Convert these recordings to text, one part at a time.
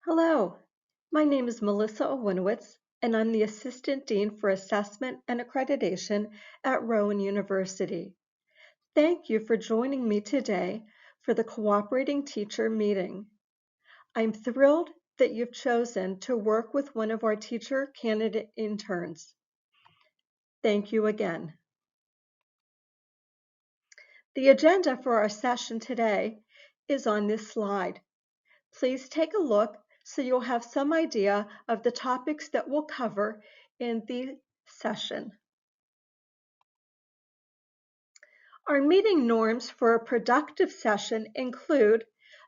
Hello, my name is Melissa Owinowitz, and I'm the Assistant Dean for Assessment and Accreditation at Rowan University. Thank you for joining me today for the Cooperating Teacher meeting. I'm thrilled that you've chosen to work with one of our teacher candidate interns. Thank you again. The agenda for our session today is on this slide. Please take a look so you'll have some idea of the topics that we'll cover in the session. Our meeting norms for a productive session include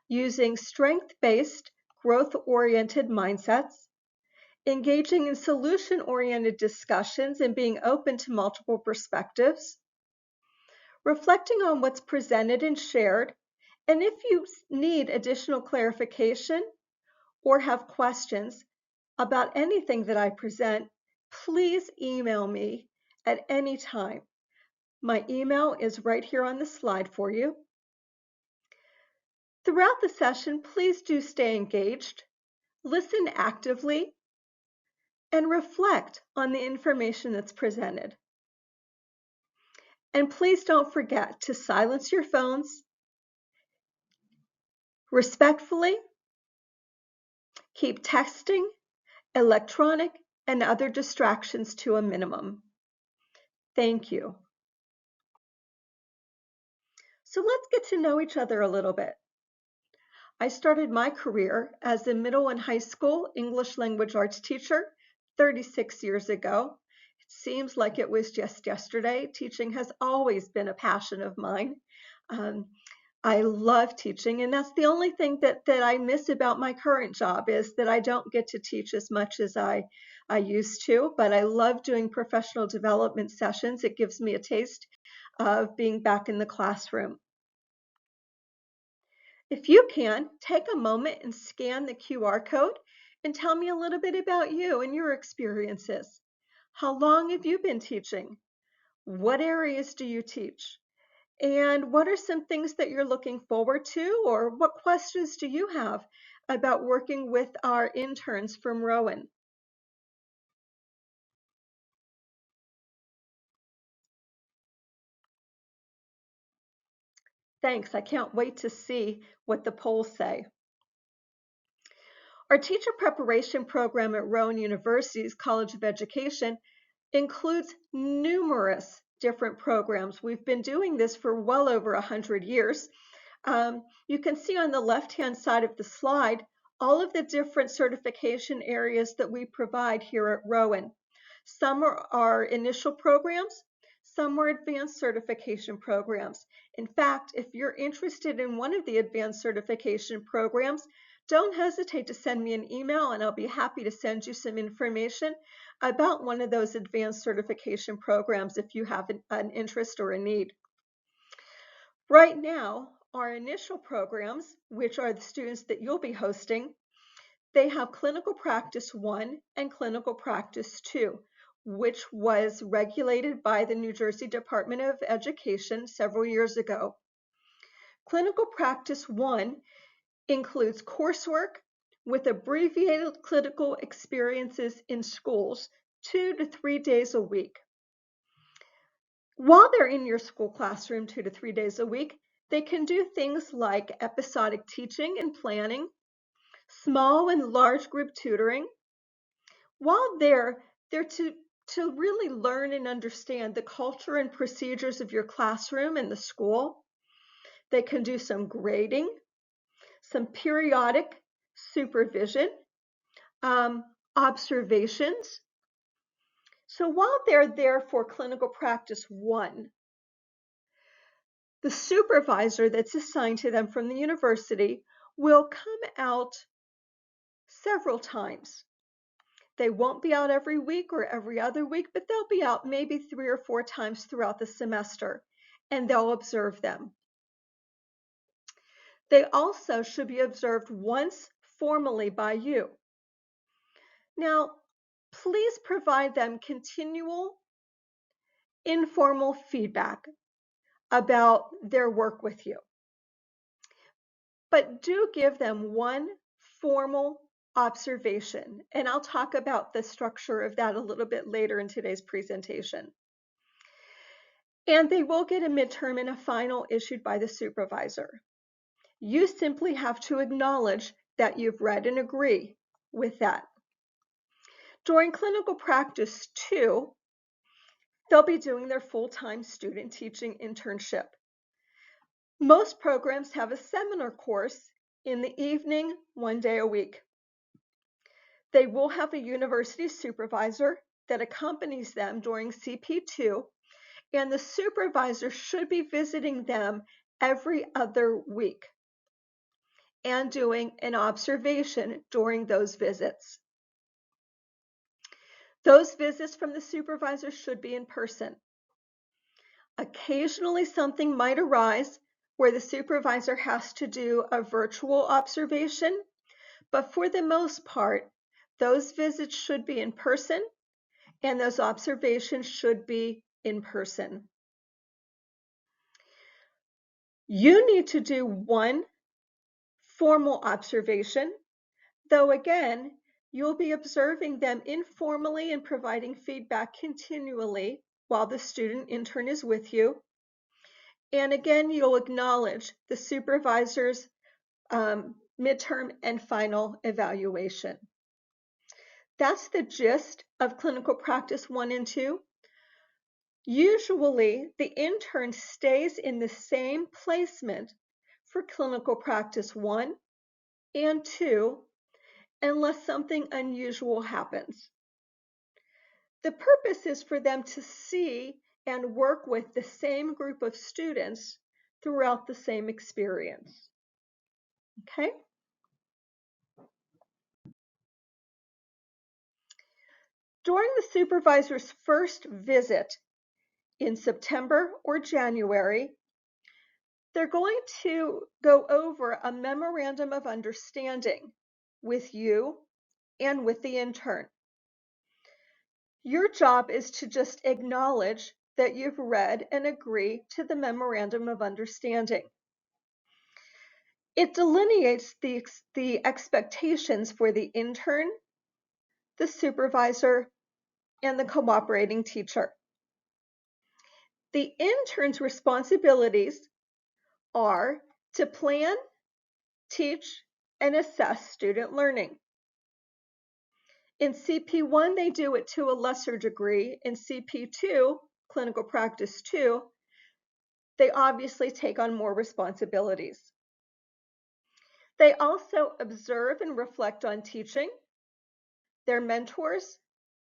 using strength-based, growth-oriented mindsets, engaging in solution-oriented discussions and being open to multiple perspectives, reflecting on what's presented and shared, and if you need additional clarification or have questions about anything that I present, please email me at any time. My email is right here on the slide for you. Throughout the session, please do stay engaged, listen actively, and reflect on the information that's presented. And please don't forget to silence your phones, respectfully, keep texting, electronic, and other distractions to a minimum. Thank you. So let's get to know each other a little bit. I started my career as a middle and high school English language arts teacher 36 years ago. It seems like it was just yesterday. Teaching has always been a passion of mine. I love teaching, and that's the only thing that I miss about my current job is that I don't get to teach as much as I used to, but I love doing professional development sessions. It gives me a taste of being back in the classroom. If you can, take a moment and scan the QR code and tell me a little bit about you and your experiences. How long have you been teaching? What areas do you teach? And what are some things that you're looking forward to, or what questions do you have about working with our interns from Rowan? Thanks, I can't wait to see what the polls say. Our teacher preparation program at Rowan University's College of Education includes numerous different programs. We've been doing this for well over 100 years. You can see on the left-hand side of the slide all of the different certification areas that we provide here at Rowan. Some are our initial programs, some are advanced certification programs. In fact, if you're interested in one of the advanced certification programs, don't hesitate to send me an email and I'll be happy to send you some information about one of those advanced certification programs if you have an interest or a need. Right now, our initial programs, which are the students that you'll be hosting, they have Clinical Practice 1 and Clinical Practice 2, which was regulated by the New Jersey Department of Education several years ago. Clinical Practice 1 includes coursework with abbreviated clinical experiences in schools 2 to 3 days a week. While they're in your school classroom 2 to 3 days a week, they can do things like episodic teaching and planning, small and large group tutoring. While they're to really learn and understand the culture and procedures of your classroom and the school. They can do some grading, some periodic supervision, observations. So while they're there for Clinical Practice 1, the supervisor that's assigned to them from the university will come out several times. They won't be out every week or every other week, but they'll be out maybe 3 or 4 times throughout the semester, and they'll observe them. They also should be observed once formally by you. Now, please provide them continual informal feedback about their work with you. But do give them one formal observation, and I'll talk about the structure of that a little bit later in today's presentation. And they will get a midterm and a final issued by the supervisor. You simply have to acknowledge that you've read and agree with that. During clinical practice 2, they'll be doing their full-time student teaching internship. Most programs have a seminar course in the evening, 1 day a week. They will have a university supervisor that accompanies them during CP2, and the supervisor should be visiting them every other week and doing an observation during those visits. Those visits from the supervisor should be in person. Occasionally, something might arise where the supervisor has to do a virtual observation, but for the most part, those visits should be in person and those observations should be in person. You need to do one formal observation, though again, you'll be observing them informally and providing feedback continually while the student intern is with you. And again, you'll acknowledge the supervisor's midterm and final evaluation. That's the gist of clinical practice 1 and 2. Usually, the intern stays in the same placement for clinical practice 1 and 2 unless something unusual happens. The purpose is for them to see and work with the same group of students throughout the same experience. Okay? During the supervisor's first visit in September or January, they're going to go over a memorandum of understanding with you and with the intern. Your job is to just acknowledge that you've read and agree to the memorandum of understanding. It delineates the expectations for the intern, the supervisor, and the cooperating teacher. The intern's responsibilities are to plan, teach, and assess student learning. In CP1, they do it to a lesser degree. In CP2, clinical practice 2, they obviously take on more responsibilities. They also observe and reflect on teaching, their mentors,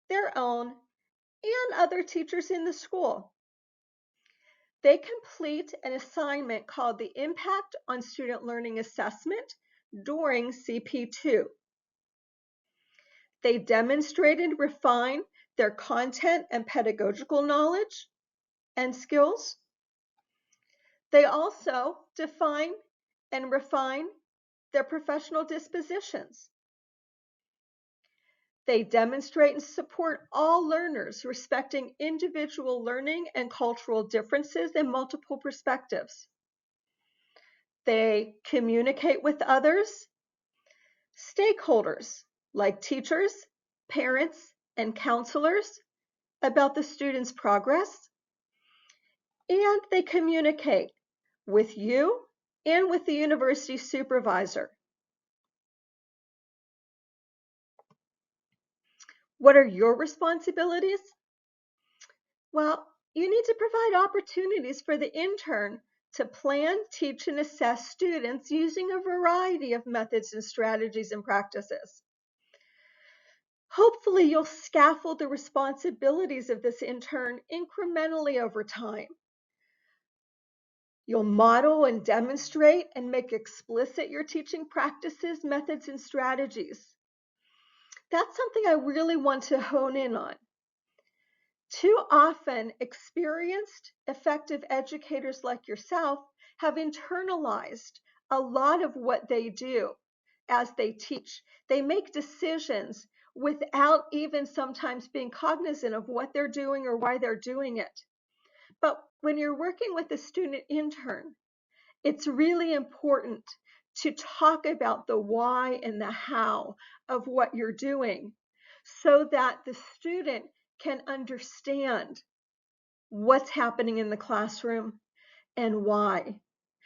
their own, and other teachers in the school. They complete an assignment called the Impact on Student Learning Assessment during CP2. They demonstrate and refine their content and pedagogical knowledge and skills. They also define and refine their professional dispositions. They demonstrate and support all learners, respecting individual learning and cultural differences and multiple perspectives. They communicate with others, stakeholders like teachers, parents, and counselors about the student's progress, and they communicate with you and with the university supervisor. What are your responsibilities? Well, you need to provide opportunities for the intern to plan, teach, and assess students using a variety of methods and strategies and practices. Hopefully, you'll scaffold the responsibilities of this intern incrementally over time. You'll model and demonstrate and make explicit your teaching practices, methods, and strategies. That's something I really want to hone in on. Too often, experienced, effective educators like yourself have internalized a lot of what they do as they teach. They make decisions without even sometimes being cognizant of what they're doing or why they're doing it. But when you're working with a student intern, it's really important to talk about the why and the how of what you're doing so that the student can understand what's happening in the classroom and why,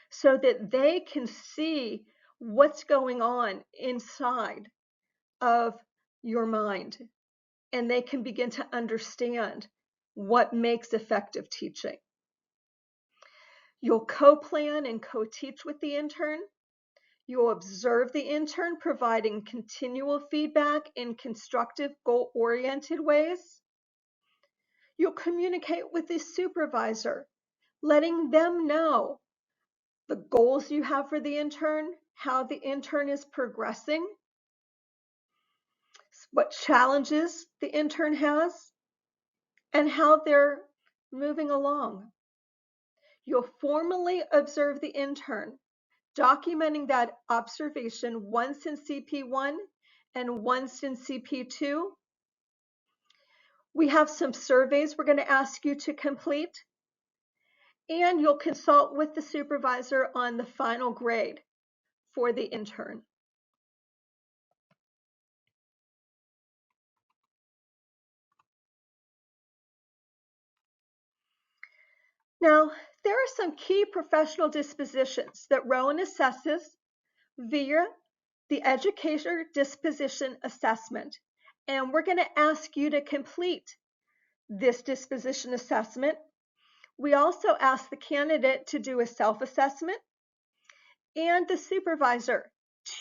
so that they can see what's going on inside of your mind and they can begin to understand what makes effective teaching. You'll co-plan and co-teach with the intern. You'll observe the intern providing continual feedback in constructive, goal-oriented ways. You'll communicate with the supervisor, letting them know the goals you have for the intern, how the intern is progressing, what challenges the intern has, and how they're moving along. You'll formally observe the intern, documenting that observation once in CP1 and once in CP2. We have some surveys we're going to ask you to complete, and you'll consult with the supervisor on the final grade for the intern. Now, there are some key professional dispositions that Rowan assesses via the Educator Disposition Assessment, and we're going to ask you to complete this disposition assessment. We also ask the candidate to do a self-assessment and the supervisor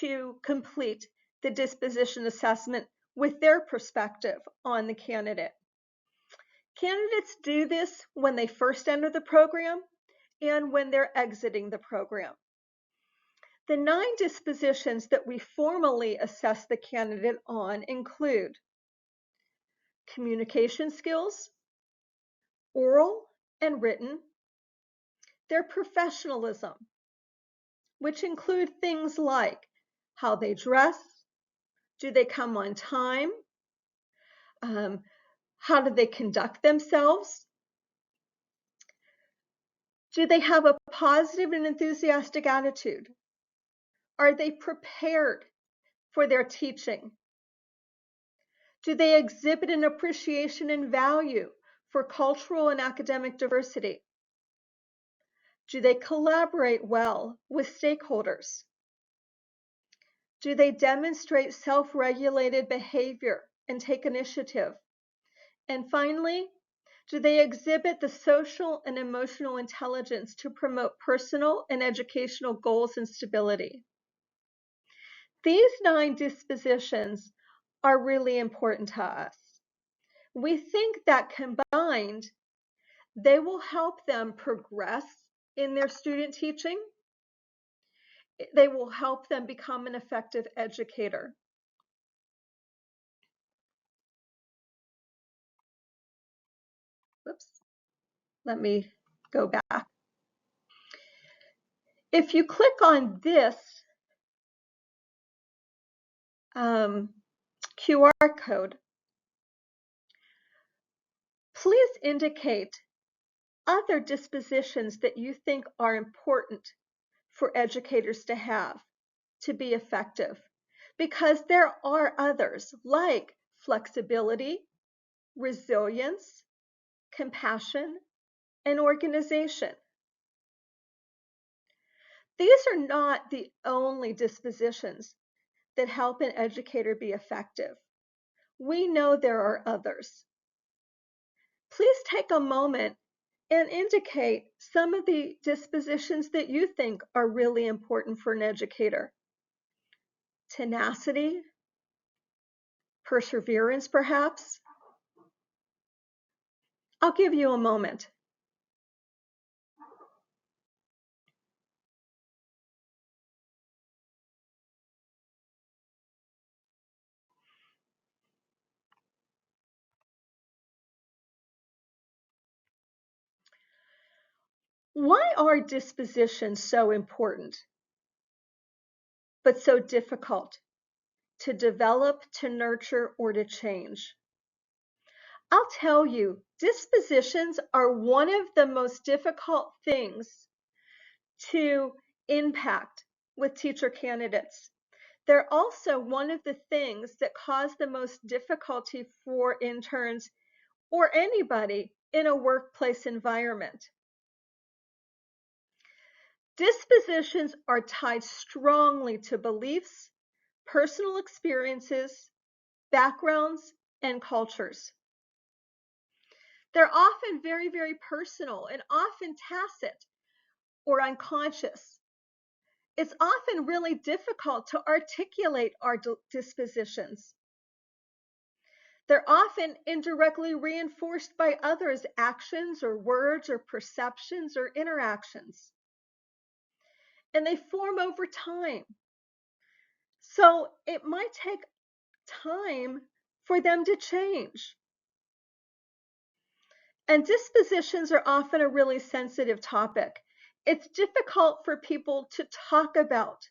to complete the disposition assessment with their perspective on the candidate. Candidates do this when they first enter the program and when they're exiting the program. The 9 dispositions that we formally assess the candidate on include communication skills, oral and written, their professionalism, which include things like how they dress, do they come on time, how do they conduct themselves, do they have a positive and enthusiastic attitude, are they prepared for their teaching, do they exhibit an appreciation and value for cultural and academic diversity, do they collaborate well with stakeholders, do they demonstrate self-regulated behavior and take initiative, and finally, do they exhibit the social and emotional intelligence to promote personal and educational goals and stability? These 9 dispositions are really important to us. We think that combined, they will help them progress in their student teaching. They will help them become an effective educator. Whoops, let me go back. If you click on this QR code, please indicate other dispositions that you think are important for educators to have to be effective, because there are others like flexibility, resilience, compassion, and organization. These are not the only dispositions that help an educator be effective. We know there are others. Please take a moment and indicate some of the dispositions that you think are really important for an educator. Tenacity, perseverance, perhaps. I'll give you a moment. Why are dispositions so important, but so difficult to develop, to nurture, or to change? I'll tell you, dispositions are one of the most difficult things to impact with teacher candidates. They're also one of the things that cause the most difficulty for interns or anybody in a workplace environment. Dispositions are tied strongly to beliefs, personal experiences, backgrounds, and cultures. They're often very, very personal and often tacit or unconscious. It's often really difficult to articulate our dispositions. They're often indirectly reinforced by others' actions or words or perceptions or interactions. And they form over time. So it might take time for them to change. And dispositions are often a really sensitive topic. It's difficult for people to talk about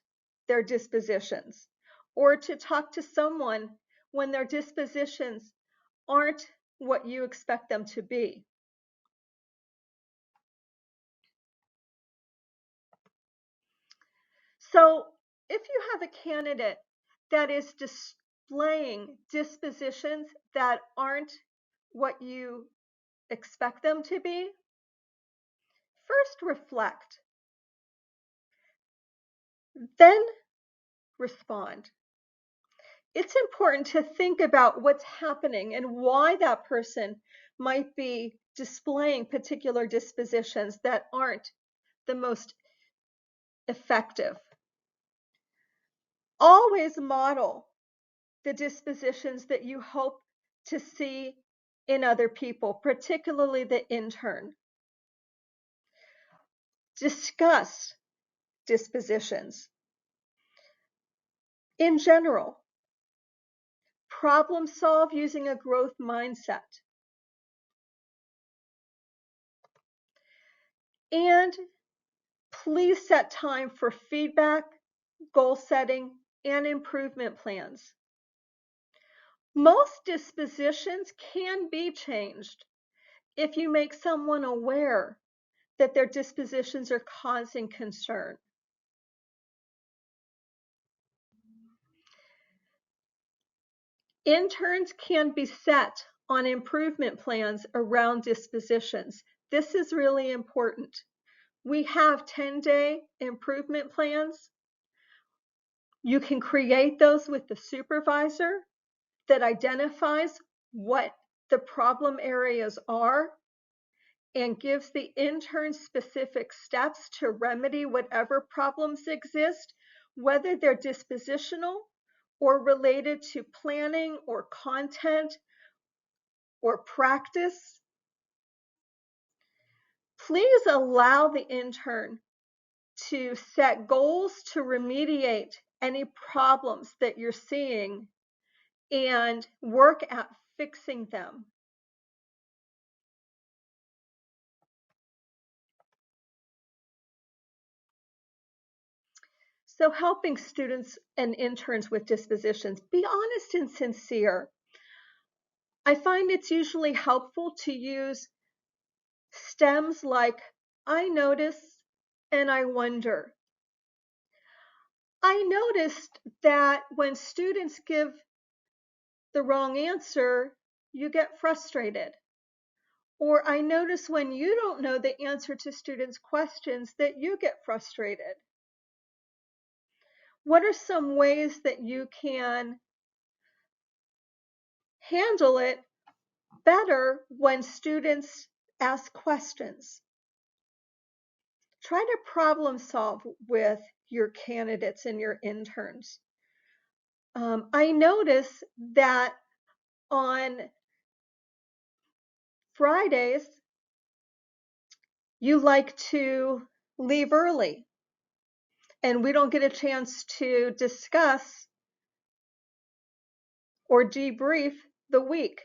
their dispositions or to talk to someone when their dispositions aren't what you expect them to be. So if you have a candidate that is displaying dispositions that aren't what you expect them to be, first reflect, then respond. It's important to think about what's happening and why that person might be displaying particular dispositions that aren't the most effective. Always model the dispositions that you hope to see in other people, particularly the intern. Discuss dispositions. In general, problem solve using a growth mindset. And please set time for feedback, goal setting, and improvement plans. Most dispositions can be changed if you make someone aware that their dispositions are causing concern. Interns can be set on improvement plans around dispositions. This is really important. We have 10-day improvement plans. You can create those with the supervisor that identifies what the problem areas are and gives the intern specific steps to remedy whatever problems exist, whether they're dispositional or related to planning or content or practice. Please allow the intern to set goals to remediate any problems that you're seeing and work at fixing them. So helping students and interns with dispositions, be honest and sincere. I find it's usually helpful to use stems like I notice and I wonder. I noticed that when students give the wrong answer, you get frustrated. Or I notice when you don't know the answer to students' questions that you get frustrated. What are some ways that you can handle it better when students ask questions? Try to problem solve with your candidates and your interns. I notice that on Fridays, you like to leave early and we don't get a chance to discuss or debrief the week.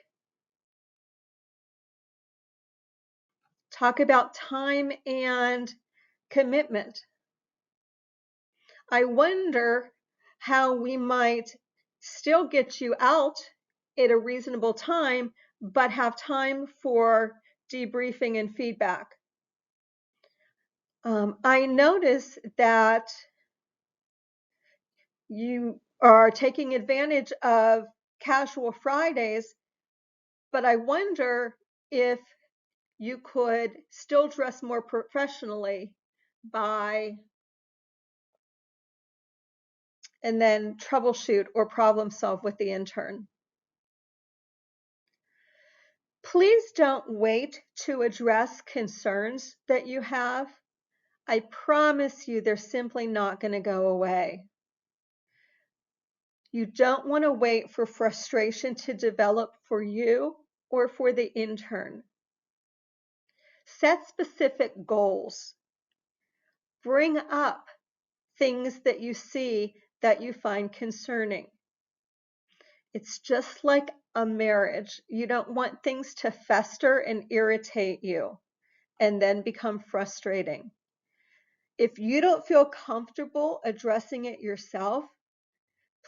Talk about time and commitment. I wonder how we might still get you out at a reasonable time, but have time for debriefing and feedback. I notice that You are taking advantage of casual Fridays, but I wonder if you could still dress more professionally by and then troubleshoot or problem solve with the intern. Please don't wait to address concerns that you have. I promise you they're simply not going to go away. You don't want to wait for frustration to develop for you or for the intern. Set specific goals. Bring up things that you see that you find concerning. It's just like a marriage. You don't want things to fester and irritate you and then become frustrating. If you don't feel comfortable addressing it yourself,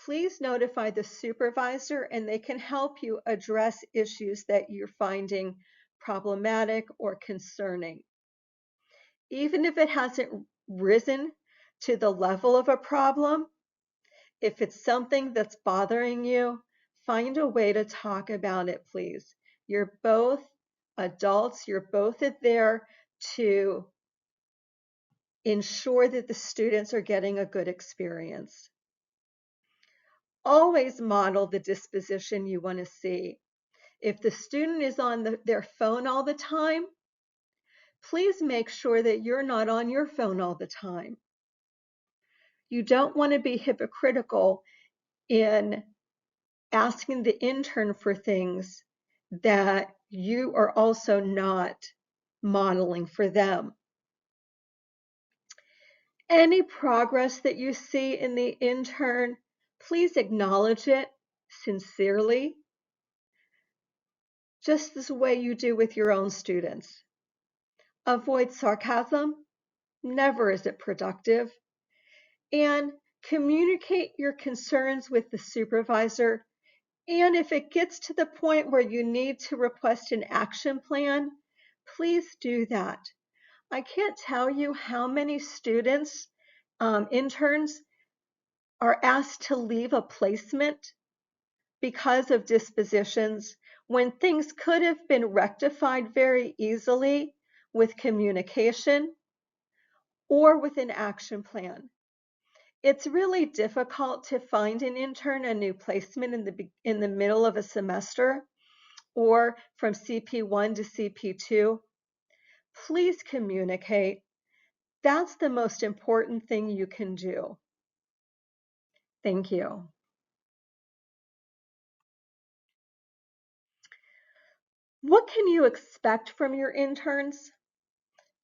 please notify the supervisor and they can help you address issues that you're finding problematic or concerning. Even if it hasn't risen to the level of a problem, if it's something that's bothering you, find a way to talk about it, please. You're both adults, you're both there to ensure that the students are getting a good experience. Always model the disposition you want to see. If the student is on their phone all the time, please make sure that you're not on your phone all the time. You don't want to be hypocritical in asking the intern for things that you are also not modeling for them. Any progress that you see in the intern, please acknowledge it sincerely, just the way you do with your own students. Avoid sarcasm, never is it productive, and communicate your concerns with the supervisor. And if it gets to the point where you need to request an action plan, please do that. I can't tell you how many students, interns, are asked to leave a placement because of dispositions when things could have been rectified very easily with communication or with an action plan. It's really difficult to find an intern a new placement in the middle of a semester or from CP1 to CP2. Please communicate. That's the most important thing you can do. Thank you. What can you expect from your interns?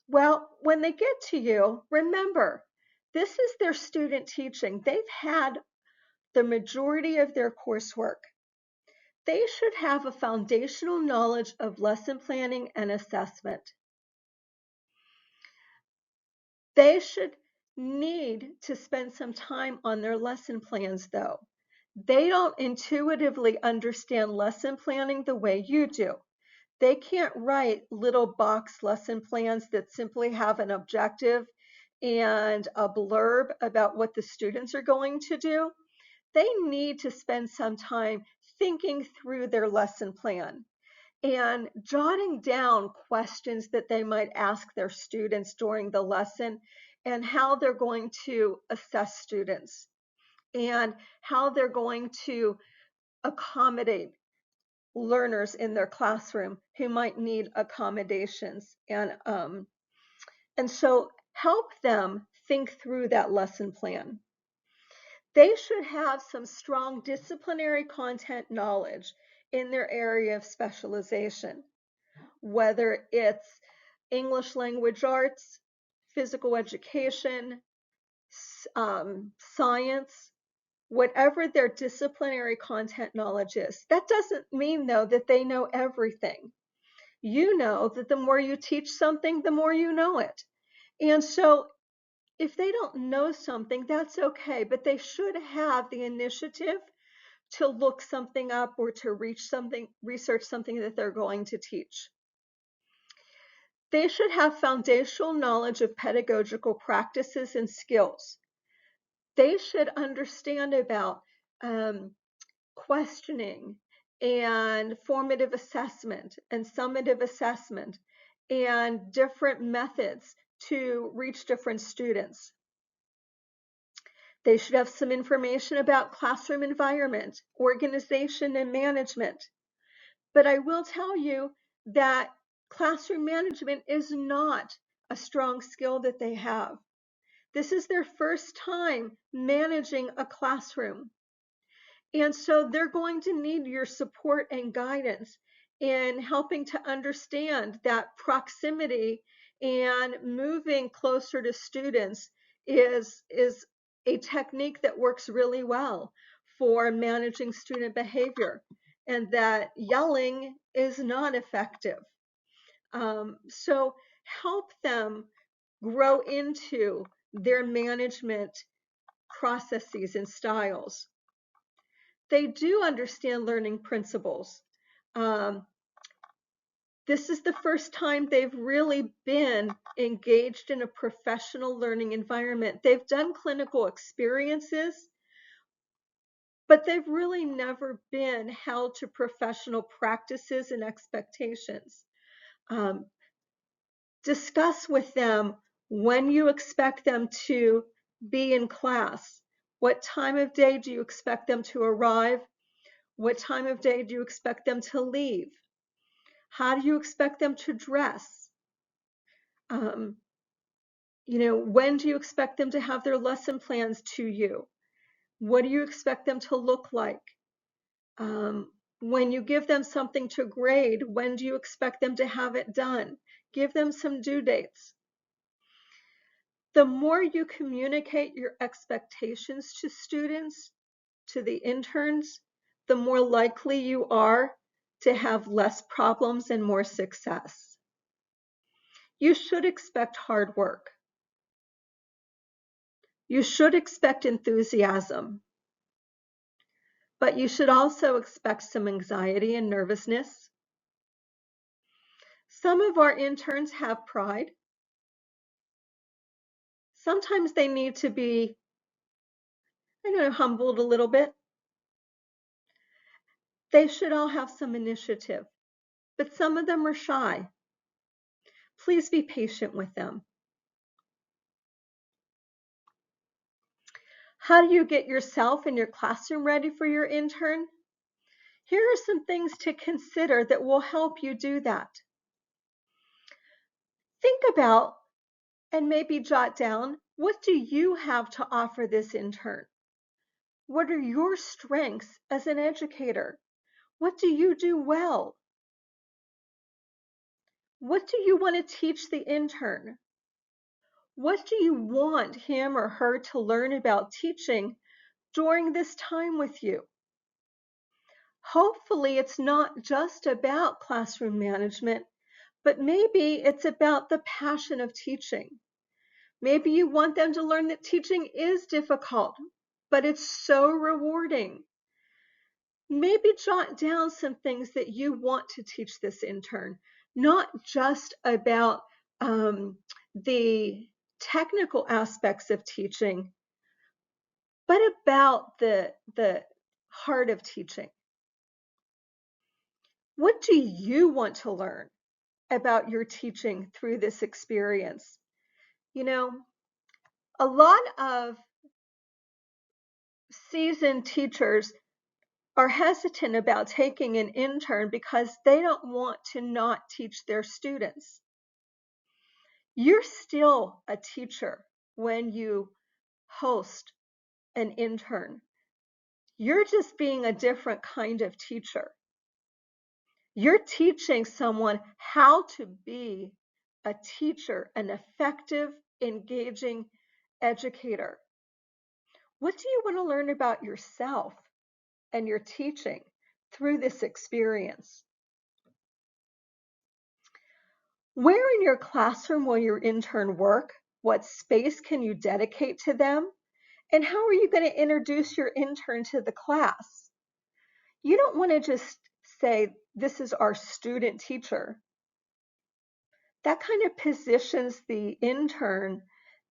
Well, when they get to you, remember, this is their student teaching. They've had the majority of their coursework. They should have a foundational knowledge of lesson planning and assessment. They should need to spend some time on their lesson plans, though. They don't intuitively understand lesson planning the way you do. They can't write little box lesson plans that simply have an objective and a blurb about what the students are going to do. They need to spend some time thinking through their lesson plan and jotting down questions that they might ask their students during the lesson and how they're going to assess students and how they're going to accommodate learners in their classroom who might need accommodations. And so help them think through that lesson plan. They should have some strong disciplinary content knowledge in their area of specialization, whether it's English language arts, physical education, science, whatever their disciplinary content knowledge is. That doesn't mean, though, that they know everything. You know that the more you teach something, the more you know it. And so if they don't know something, that's okay, but they should have the initiative to look something up or to research something that they're going to teach. They should have foundational knowledge of pedagogical practices and skills. They should understand about questioning and formative assessment and summative assessment and different methods to reach different students. They should have some information about classroom environment, organization, and management. But I will tell you that classroom management is not a strong skill that they have. This is their first time managing a classroom. And so they're going to need your support and guidance in helping to understand that proximity and moving closer to students is a technique that works really well for managing student behavior, and that yelling is not effective. So help them grow into their management processes and styles. They do understand learning principles. Um, this is the first time they've really been engaged in a professional learning environment. They've done clinical experiences, but they've really never been held to professional practices and expectations. Um, discuss with them when you expect them to be in class. What time of day do you expect them to arrive? What time of day do you expect them to leave? How do you expect them to dress? Um, when do you expect them to have their lesson plans to you? What do you expect them to look like? When you give them something to grade, when do you expect them to have it done? Give them some due dates. The more you communicate your expectations to students, to the interns, the more likely you are to have less problems and more success. You should expect hard work. You should expect enthusiasm, but you should also expect some anxiety and nervousness. Some of our interns have pride. Sometimes they need to be, humbled a little bit. They should all have some initiative, but some of them are shy. Please be patient with them. How do you get yourself and your classroom ready for your intern? Here are some things to consider that will help you do that. Think about and maybe jot down, what do you have to offer this intern? What are your strengths as an educator? What do you do well? What do you want to teach the intern? What do you want him or her to learn about teaching during this time with you? Hopefully, it's not just about classroom management, but maybe it's about the passion of teaching. Maybe you want them to learn that teaching is difficult, but it's so rewarding. Maybe jot down some things that you want to teach this intern, not just about the technical aspects of teaching, but about the heart of teaching. What do you want to learn about your teaching through this experience? A lot of seasoned teachers are hesitant about taking an intern because they don't want to not teach their students. You're still a teacher when you host an intern. You're just being a different kind of teacher. You're teaching someone how to be a teacher, an effective, engaging educator. What do you want to learn about yourself and your teaching through this experience? Where in your classroom will your intern work? What space can you dedicate to them? And how are you going to introduce your intern to the class? You don't want to just say, this is our student teacher. That kind of positions the intern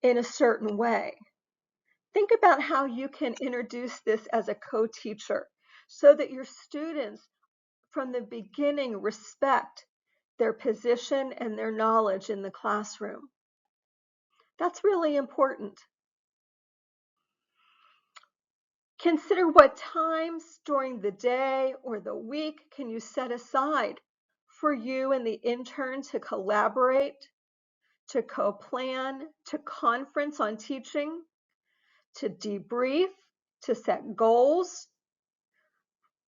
in a certain way. Think about how you can introduce this as a co-teacher so that your students from the beginning respect their position and their knowledge in the classroom. That's really important. Consider what times during the day or the week can you set aside for you and the intern to collaborate, to co-plan, to conference on teaching, to debrief, to set goals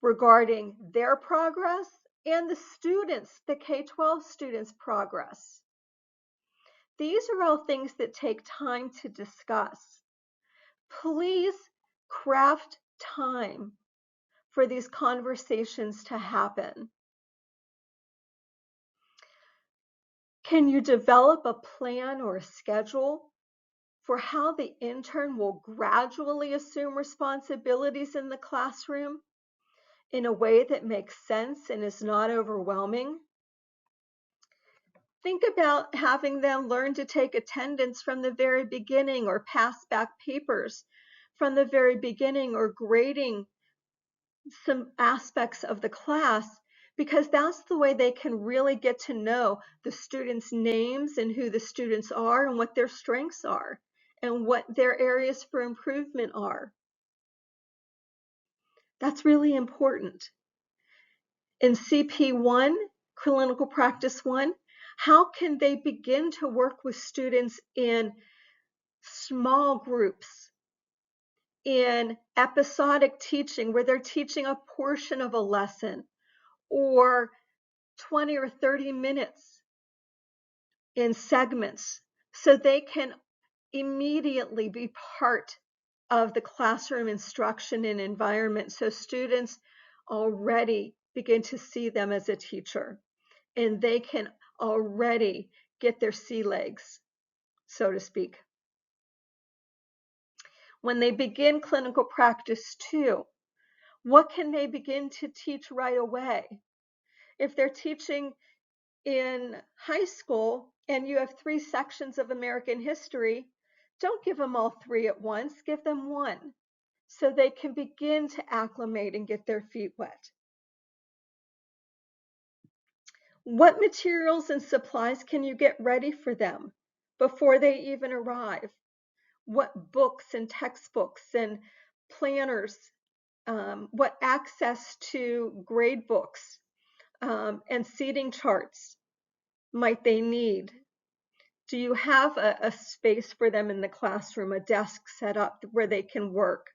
regarding their progress and the students, the K-12 students' progress. These are all things that take time to discuss. Please craft time for these conversations to happen. Can you develop a plan or a schedule for how the intern will gradually assume responsibilities in the classroom in a way that makes sense and is not overwhelming? Think about having them learn to take attendance from the very beginning or pass back papers from the very beginning or grading some aspects of the class, because that's the way they can really get to know the students' names and who the students are and what their strengths are and what their areas for improvement are. That's really important. In CP1, Clinical Practice 1, how can they begin to work with students in small groups, in episodic teaching where they're teaching a portion of a lesson or 20 or 30 minutes in segments so they can immediately be part of the classroom instruction and environment so students already begin to see them as a teacher and they can already get their sea legs, so to speak. When they begin clinical practice 2, what can they begin to teach right away? If they're teaching in high school and you have 3 sections of American history, don't give them all 3 at once, give them 1 so they can begin to acclimate and get their feet wet. What materials and supplies can you get ready for them before they even arrive? What books and textbooks and planners, what access to grade books and seating charts might they need? Do you have a space for them in the classroom, a desk set up where they can work?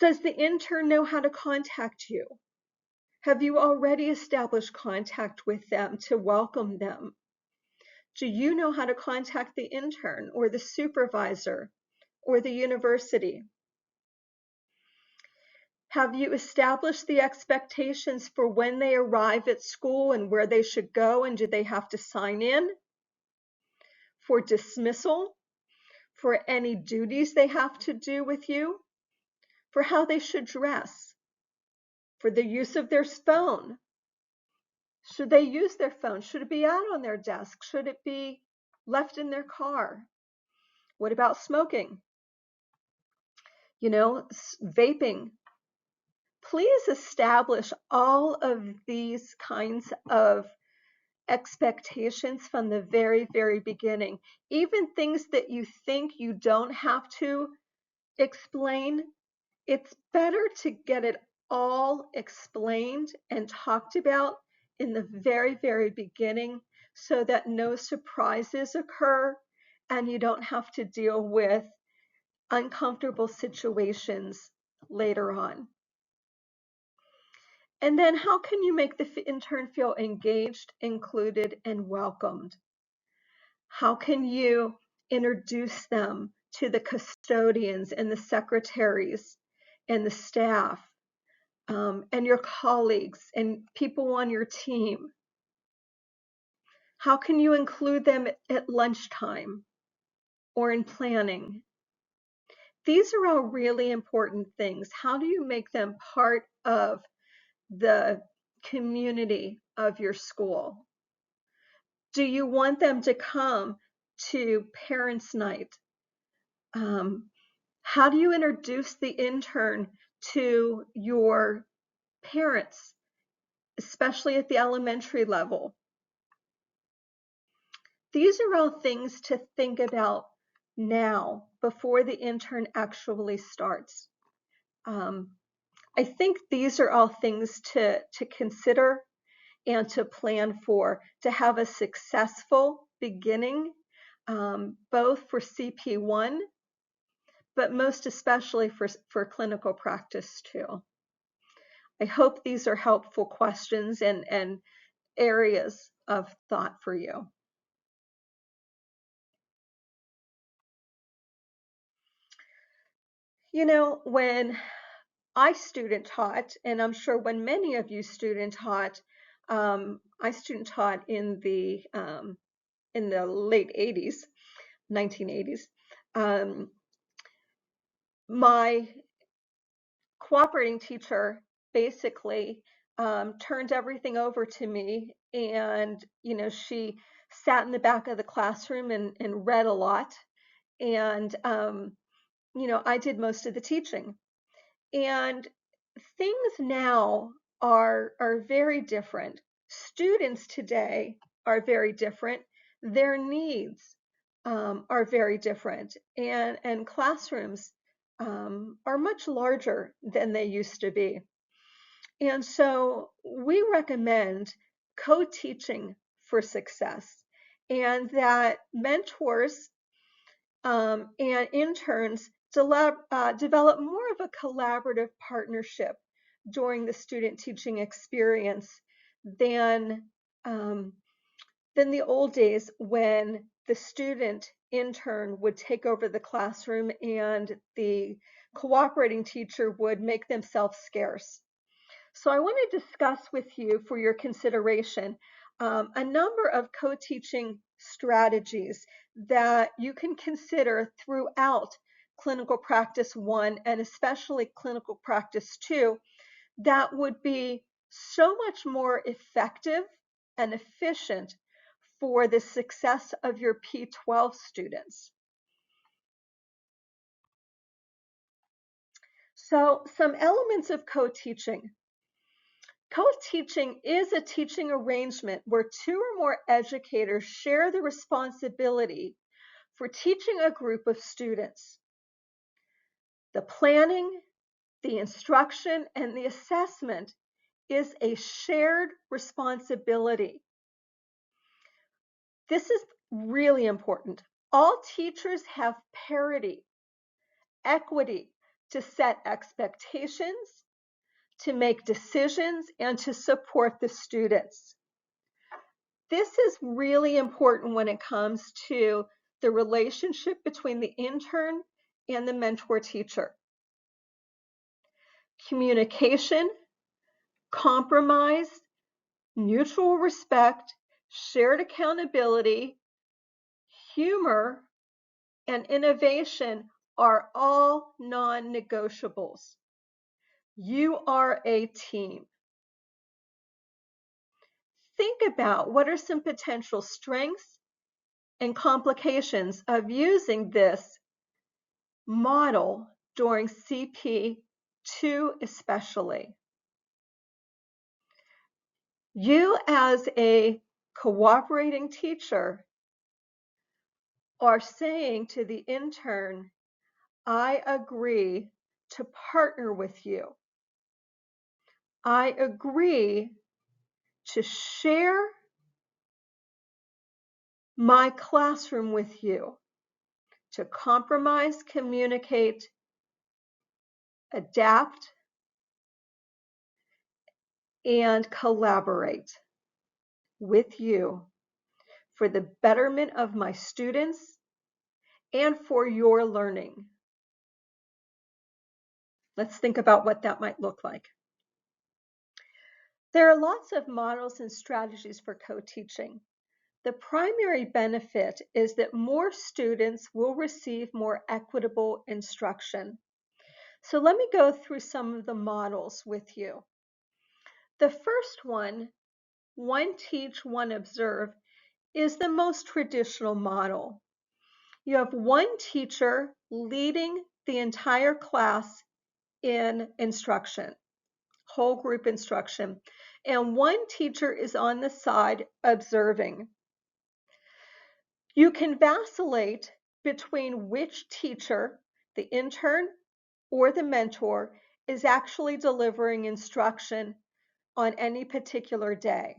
Does the intern know how to contact you? Have you already established contact with them to welcome them? Do you know how to contact the intern or the supervisor or the university? Have you established the expectations for when they arrive at school and where they should go, and do they have to sign in for dismissal, for any duties they have to do with you, for how they should dress, for the use of their phone? Should they use their phone? Should it be out on their desk? Should it be left in their car? What about smoking? Vaping. Please establish all of these kinds of expectations from the very, very beginning. Even things that you think you don't have to explain, it's better to get it all explained and talked about in the very, very beginning so that no surprises occur and you don't have to deal with uncomfortable situations later on. And then how can you make the intern feel engaged, included, and welcomed? How can you introduce them to the custodians and the secretaries and the staff and your colleagues and people on your team? How can you include them at lunchtime or in planning? These are all really important things. How do you make them part of the community of your school? Do you want them to come to parents' night How do you introduce the intern to your parents, especially at the elementary level? These are all things to think about now before the intern actually starts. I think these are all things to consider and to plan for to have a successful beginning, both for CP1, but most especially for clinical practice too. I hope these are helpful questions and areas of thought for you. You know, when I student taught, and I'm sure when many of you student taught, I student taught in the late 80s, 1980s. My cooperating teacher basically turned everything over to me, and she sat in the back of the classroom and read a lot, and I did most of the teaching. And things now are very different. Students today are very different. Their needs are very different, and classrooms are much larger than they used to be. And so we recommend co-teaching for success, and that mentors and interns develop more of a collaborative partnership during the student teaching experience than the old days when the student intern would take over the classroom and the cooperating teacher would make themselves scarce. So I want to discuss with you for your consideration a number of co-teaching strategies that you can consider throughout clinical practice 1 and especially clinical practice 2 that would be so much more effective and efficient for the success of your P12 students. So some elements of co-teaching. Co-teaching is a teaching arrangement where 2 or more educators share the responsibility for teaching a group of students. The planning, the instruction, and the assessment is a shared responsibility. This is really important. All teachers have parity, equity to set expectations, to make decisions, and to support the students. This is really important when it comes to the relationship between the intern and the mentor teacher. Communication, compromise, mutual respect, shared accountability, humor, and innovation are all non-negotiables. You are a team. Think about what are some potential strengths and complications of using this model during CP2 especially. You as a cooperating teacher are saying to the intern, I agree to partner with you. I agree to share my classroom with you, to compromise, communicate, adapt, and collaborate with you for the betterment of my students and for your learning. Let's think about what that might look like. There are lots of models and strategies for co-teaching. The primary benefit is that more students will receive more equitable instruction. So let me go through some of the models with you. The first one teach, one observe, is the most traditional model. You have one teacher leading the entire class in instruction, whole group instruction, and one teacher is on the side observing. You can vacillate between which teacher, the intern or the mentor, is actually delivering instruction on any particular day.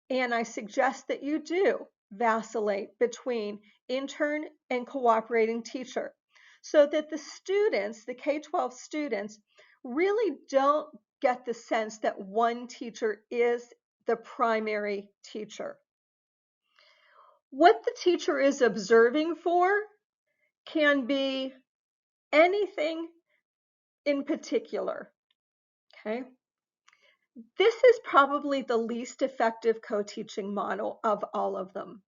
And I suggest that you do vacillate between intern and cooperating teacher so that the students, the K-12 students, really don't get the sense that one teacher is the primary teacher. What the teacher is observing for can be anything in particular, okay? This is probably the least effective co-teaching model of all of them.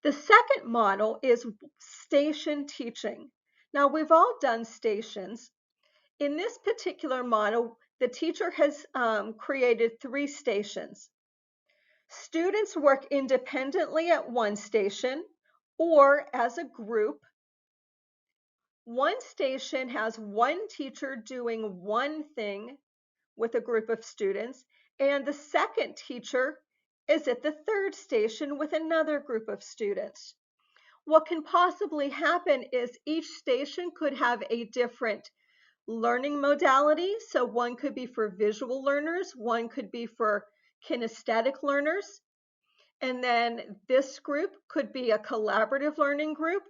The second model is station teaching. Now, we've all done stations. In this particular model, the teacher has created 3 stations. Students work independently at one station or as a group. One station has one teacher doing one thing with a group of students, and the second teacher is at the third station with another group of students. What can possibly happen is each station could have a different learning modality. So one could be for visual learners, one could be for kinesthetic learners, and then this group could be a collaborative learning group,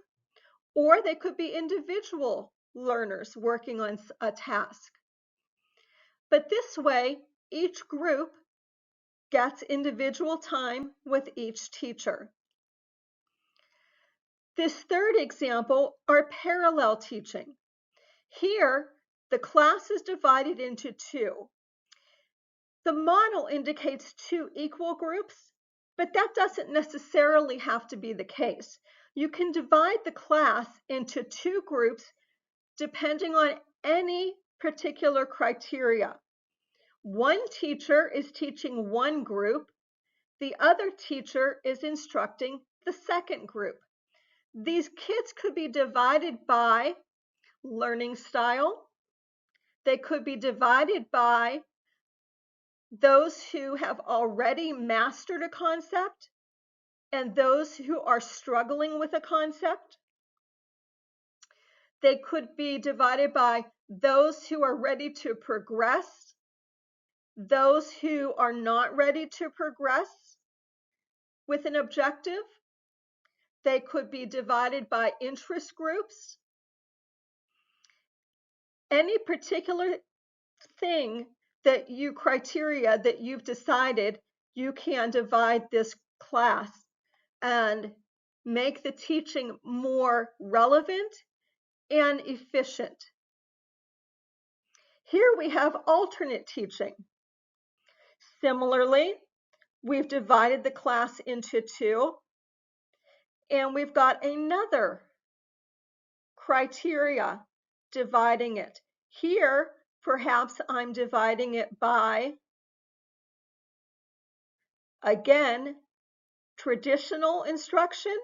or they could be individual learners working on a task. But this way, each group gets individual time with each teacher. This third example are parallel teaching. Here, the class is divided into 2. The model indicates 2 equal groups, but that doesn't necessarily have to be the case. You can divide the class into 2 groups depending on any particular criteria. One teacher is teaching one group, the other teacher is instructing the second group. These kids could be divided by learning style. They could be divided by those who have already mastered a concept and those who are struggling with a concept. They could be divided by those who are ready to progress, those who are not ready to progress with an objective. They could be divided by interest groups. Any particular criteria that you've decided, you can divide this class and make the teaching more relevant and efficient. Here we have alternate teaching. Similarly, we've divided the class into 2, and we've got another criteria dividing it. Here, perhaps I'm dividing it by, again, traditional instruction.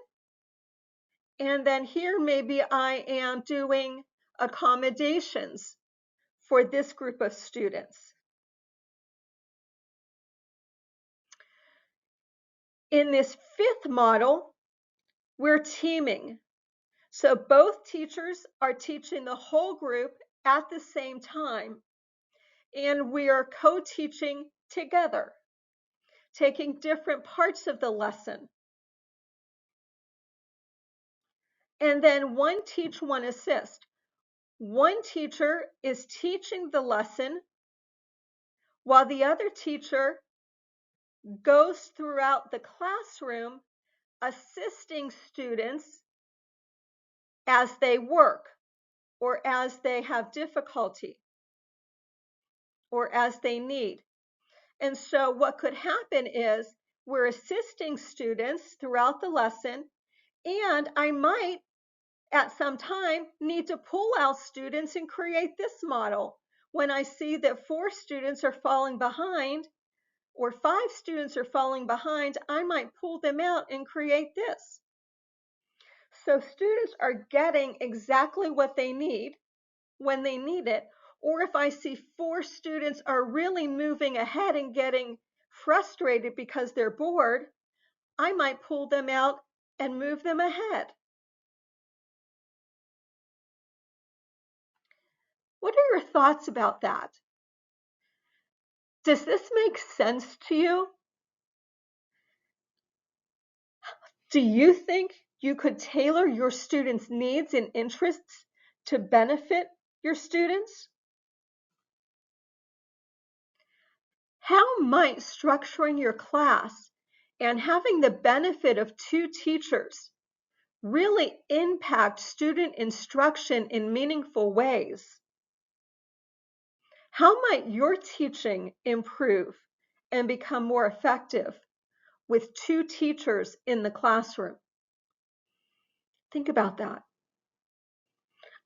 And then here, maybe I am doing accommodations for this group of students. In this 5th model, we're teaming. So both teachers are teaching the whole group at the same time, and we are co-teaching together, taking different parts of the lesson. And then one teach, one assist. One teacher is teaching the lesson while the other teacher goes throughout the classroom assisting students as they work or as they have difficulty or as they need. And so what could happen is we're assisting students throughout the lesson, and I might at some time need to pull out students and create this model. When I see that 4 students are falling behind or 5 students are falling behind, I might pull them out and create this. So students are getting exactly what they need when they need it. Or if I see 4 students are really moving ahead and getting frustrated because they're bored, I might pull them out and move them ahead. What are your thoughts about that? Does this make sense to you? Do you think you could tailor your students' needs and interests to benefit your students? How might structuring your class and having the benefit of 2 teachers really impact student instruction in meaningful ways? How might your teaching improve and become more effective with 2 teachers in the classroom? Think about that.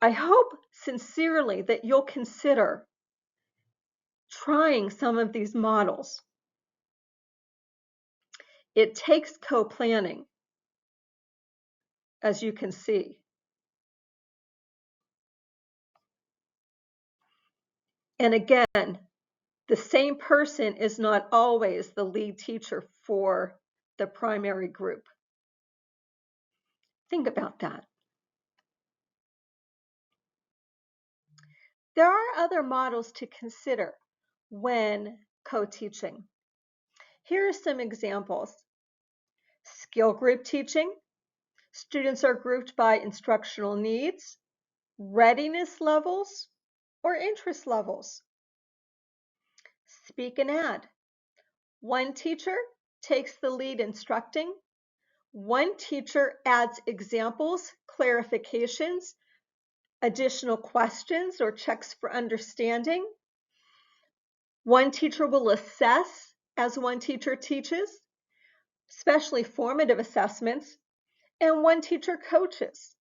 I hope sincerely that you'll consider trying some of these models. It takes co-planning, as you can see. And again, the same person is not always the lead teacher for the primary group. Think about that. There are other models to consider when co-teaching. Here are some examples. Skill group teaching. Students are grouped by instructional needs, readiness levels, or interest levels. Speak and add. One teacher takes the lead instructing. One teacher adds examples, clarifications, additional questions, or checks for understanding. One teacher will assess as one teacher teaches, especially formative assessments, and one teacher coaches.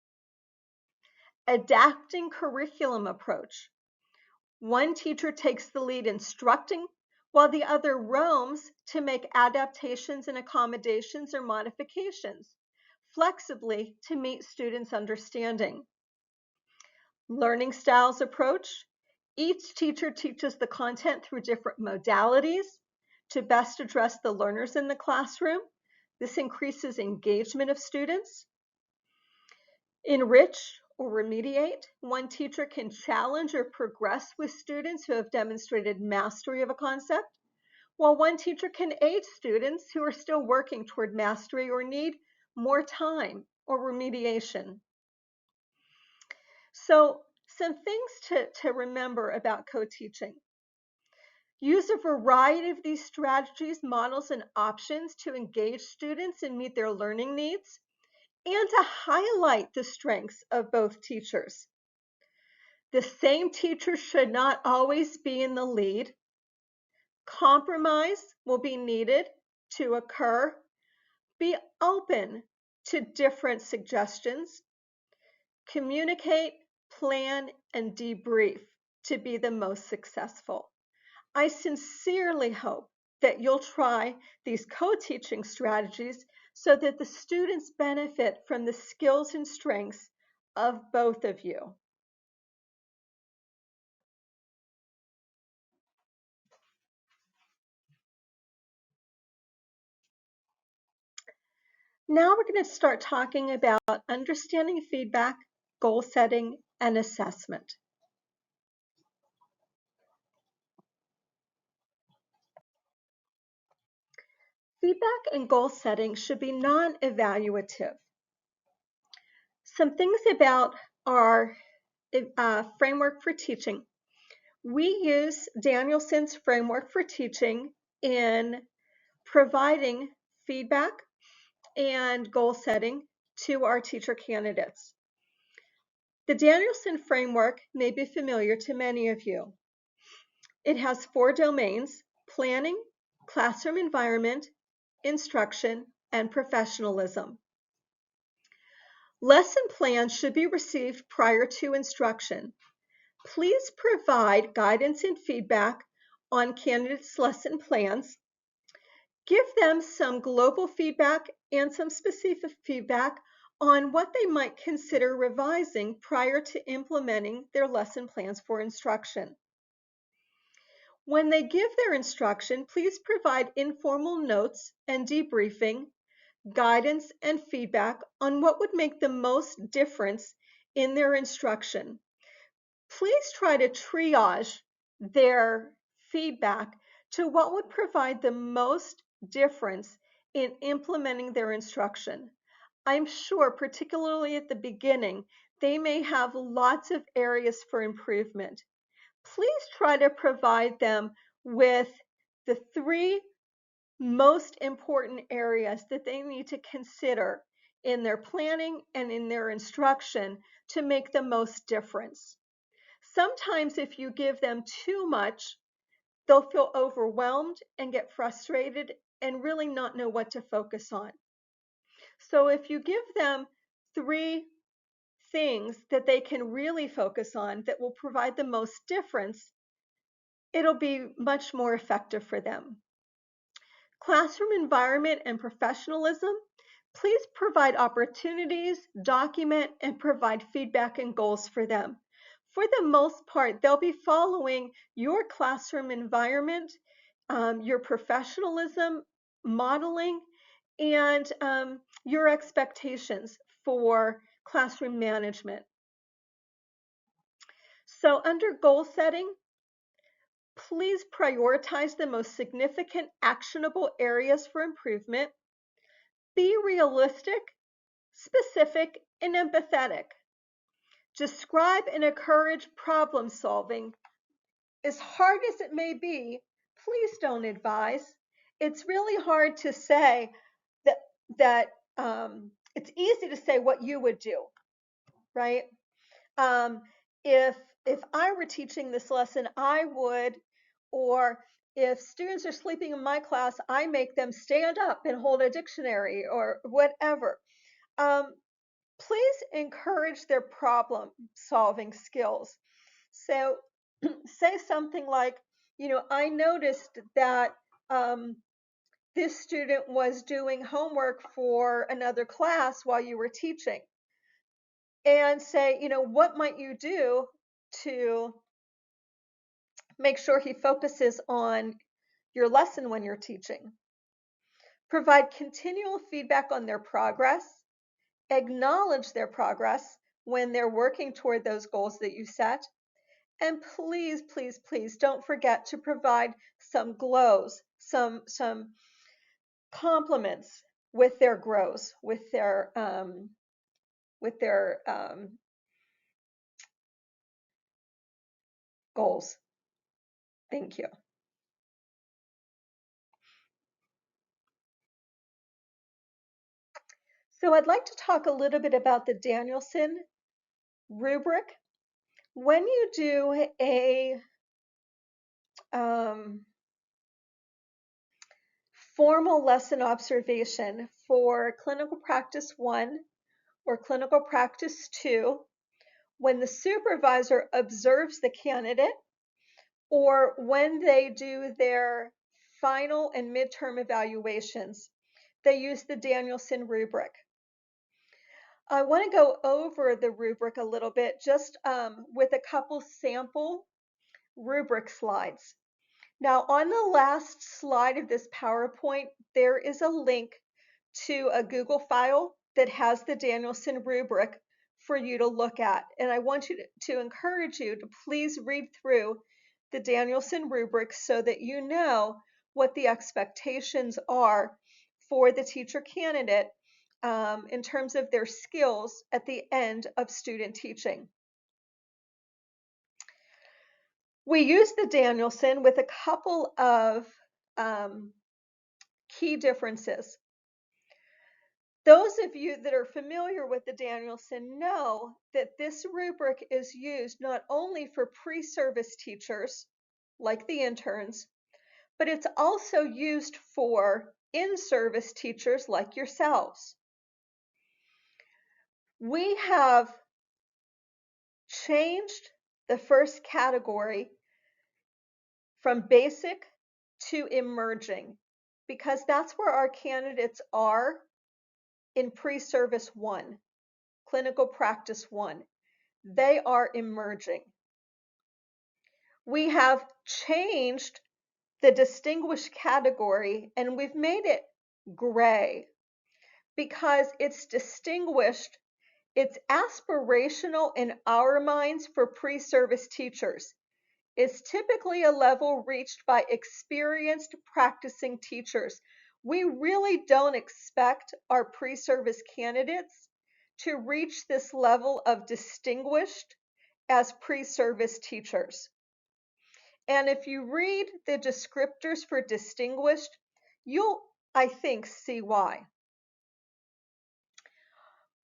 Adapting curriculum approach. One teacher takes the lead instructing while the other roams to make adaptations and accommodations or modifications flexibly to meet students' understanding. Learning styles approach. Each teacher teaches the content through different modalities to best address the learners in the classroom. This increases engagement of students. Enrich or remediate. One teacher can challenge or progress with students who have demonstrated mastery of a concept, while one teacher can aid students who are still working toward mastery or need more time or remediation. So, some things to remember about co-teaching. Use a variety of these strategies, models, and options to engage students and meet their learning needs, and to highlight the strengths of both teachers. The same teacher should not always be in the lead. Compromise will be needed to occur. Be open to different suggestions. Communicate, plan, and debrief to be the most successful. I sincerely hope that you'll try these co-teaching strategies so that the students benefit from the skills and strengths of both of you. Now we're going to start talking about understanding feedback, goal setting, and assessment. Feedback and goal setting should be non-evaluative. Some things about our framework for teaching. We use Danielson's framework for teaching in providing feedback and goal setting to our teacher candidates. The Danielson framework may be familiar to many of you. It has 4 domains: planning, classroom environment, instruction, and professionalism. Lesson plans should be received prior to instruction. Please provide guidance and feedback on candidates' lesson plans. Give them some global feedback and some specific feedback on what they might consider revising prior to implementing their lesson plans for instruction. When they give their instruction, please provide informal notes and debriefing, guidance, and feedback on what would make the most difference in their instruction. Please try to triage their feedback to what would provide the most difference in implementing their instruction. I'm sure, particularly at the beginning, they may have lots of areas for improvement. Please try to provide them with the 3 most important areas that they need to consider in their planning and in their instruction to make the most difference. Sometimes if you give them too much, they'll feel overwhelmed and get frustrated and really not know what to focus on. So if you give them 3 things that they can really focus on that will provide the most difference, it'll be much more effective for them. Classroom environment and professionalism. Please provide opportunities, document, and provide feedback and goals for them. For the most part, they'll be following your classroom environment, your professionalism, modeling, and your expectations for classroom management. So under goal setting, please prioritize the most significant actionable areas for improvement. Be realistic, specific, and empathetic. Describe and encourage problem solving. As hard as it may be, please don't advise. It's really hard to say that it's easy to say what you would do, right? Um, if if I were teaching this lesson, I would, or if students are sleeping in my class, I make them stand up and hold a dictionary or whatever. Please encourage their problem solving skills. So say something like, I noticed that this student was doing homework for another class while you were teaching. And say, what might you do to make sure he focuses on your lesson when you're teaching? Provide continual feedback on their progress. Acknowledge their progress when they're working toward those goals that you set. And please, please, please don't forget to provide some glows, some compliments with their grows, with their goals. Thank you. So I'd like to talk a little bit about the Danielson rubric. When you do a formal lesson observation for clinical practice 1 or clinical practice 2, when the supervisor observes the candidate or when they do their final and midterm evaluations, they use the Danielson rubric. I want to go over the rubric a little bit just with a couple sample rubric slides. Now, on the last slide of this PowerPoint, there is a link to a Google file that has the Danielson rubric for you to look at. And I want to encourage you to please read through the Danielson rubric so that you know what the expectations are for the teacher candidate in terms of their skills at the end of student teaching. We use the Danielson with a couple of key differences. Those of you that are familiar with the Danielson know that this rubric is used not only for pre-service teachers, like the interns, but it's also used for in-service teachers like yourselves. We have changed the first category from basic to emerging because that's where our candidates are in pre-service 1. Clinical Practice 1. They are emerging. We have changed the distinguished category and we've made it gray because it's distinguished, it's aspirational in our minds for pre-service teachers. It's typically a level reached by experienced practicing teachers. We really don't expect our pre-service candidates to reach this level of distinguished as pre-service teachers. And if you read the descriptors for distinguished, you'll, I think, see why.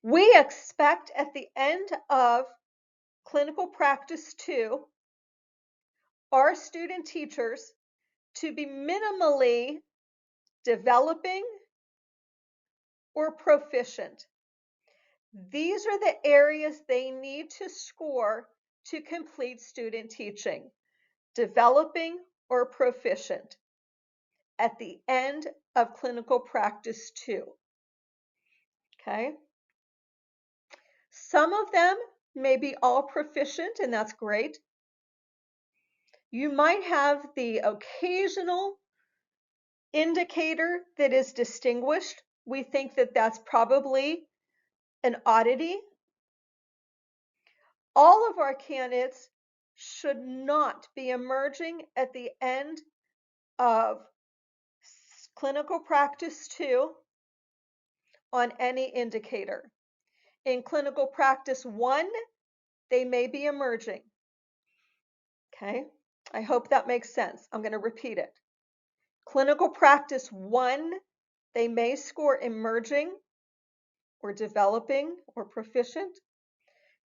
We expect at the end of Clinical Practice 2, our student teachers to be minimally developing or proficient. These are the areas they need to score to complete student teaching, developing or proficient at the end of Clinical Practice 2. Okay? Some of them may be all proficient, and that's great. You might have the occasional indicator that is distinguished. We think that that's probably an oddity. All of our candidates should not be emerging at the end of Clinical Practice 2 on any indicator. In Clinical Practice 1, they may be emerging. Okay, I hope that makes sense. I'm going to repeat it. Clinical Practice 1, they may score emerging or developing or proficient.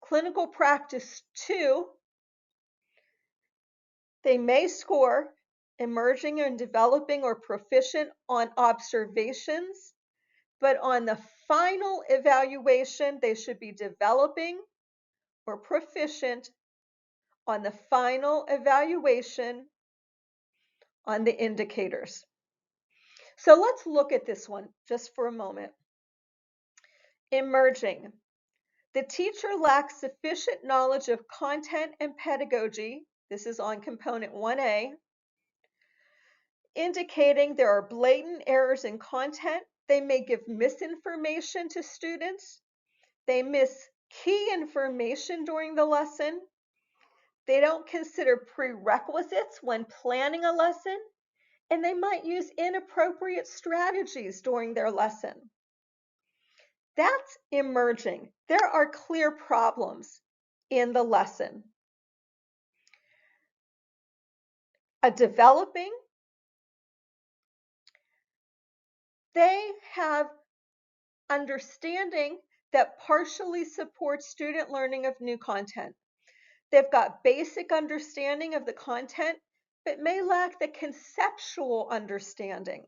Clinical Practice 2, they may score emerging and developing or proficient on observations, but on the final evaluation, they should be developing or proficient on the final evaluation on the indicators. So let's look at this one just for a moment. Emerging. The teacher lacks sufficient knowledge of content and pedagogy. This is on component 1A, indicating there are blatant errors in content. They may give misinformation to students. They miss key information during the lesson. They don't consider prerequisites when planning a lesson, and they might use inappropriate strategies during their lesson. That's emerging. There are clear problems in the lesson. A developing, they have understanding that partially supports student learning of new content. They've got basic understanding of the content, but may lack the conceptual understanding.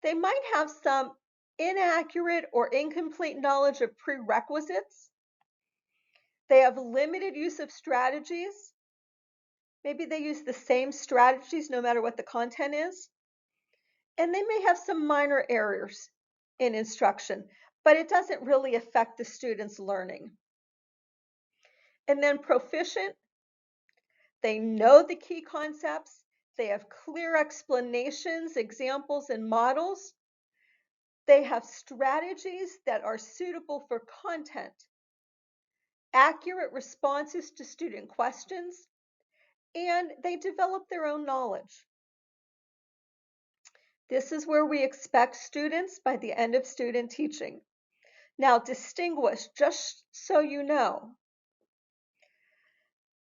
They might have some inaccurate or incomplete knowledge of prerequisites. They have limited use of strategies. Maybe they use the same strategies no matter what the content is. And they may have some minor errors in instruction, but it doesn't really affect the student's learning. And then proficient, they know the key concepts, they have clear explanations, examples, and models. They have strategies that are suitable for content, accurate responses to student questions, and they develop their own knowledge. This is where we expect students by the end of student teaching. Now, distinguish, just so you know,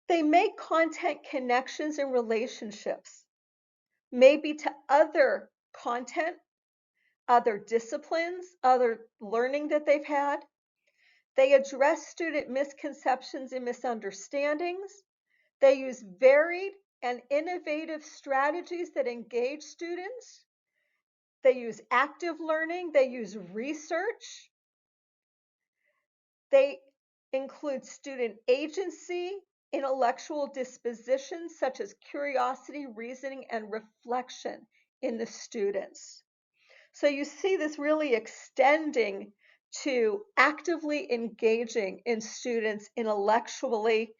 they make content connections and relationships, maybe to other content, other disciplines, other learning that they've had. They address student misconceptions and misunderstandings. They use varied and innovative strategies that engage students. They use active learning. They use research. They include student agency, intellectual dispositions such as curiosity, reasoning, and reflection in the students. So you see this really extending to actively engaging in students intellectually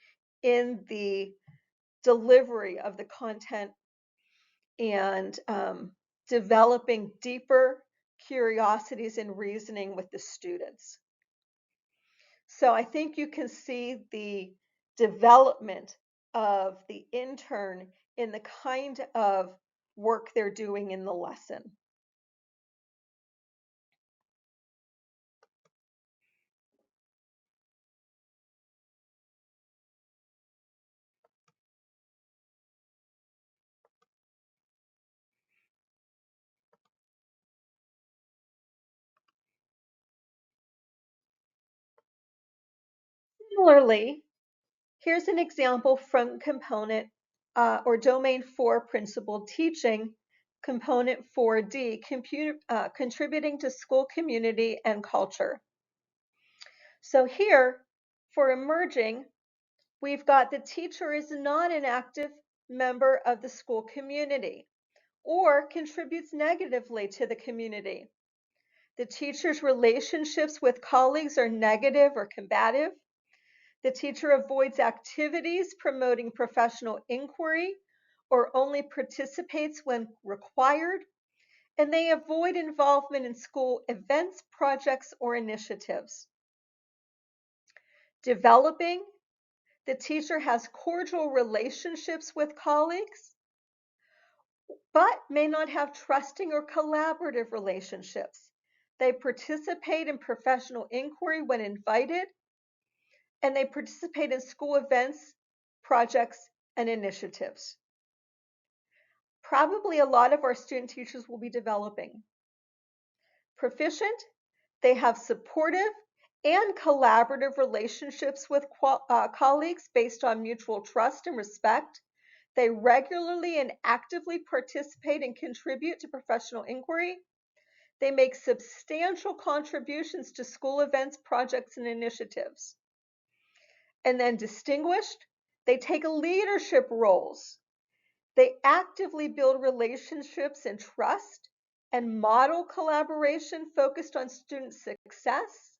in the delivery of the content and developing deeper curiosities and reasoning with the students. So I think you can see the development of the intern in the kind of work they're doing in the lesson. Similarly, here's an example from component or domain 4 principled teaching, component 4D, contributing to school community and culture. So here, for emerging, we've got the teacher is not an active member of the school community or contributes negatively to the community. The teacher's relationships with colleagues are negative or combative. The teacher avoids activities promoting professional inquiry or only participates when required, and they avoid involvement in school events, projects, or initiatives. Developing, the teacher has cordial relationships with colleagues, but may not have trusting or collaborative relationships. They participate in professional inquiry when invited, and they participate in school events, projects, and initiatives. Probably a lot of our student teachers will be developing. Proficient, they have supportive and collaborative relationships with colleagues based on mutual trust and respect. They regularly and actively participate and contribute to professional inquiry. They make substantial contributions to school events, projects, and initiatives. And then distinguished, they take leadership roles. They actively build relationships and trust and model collaboration focused on student success.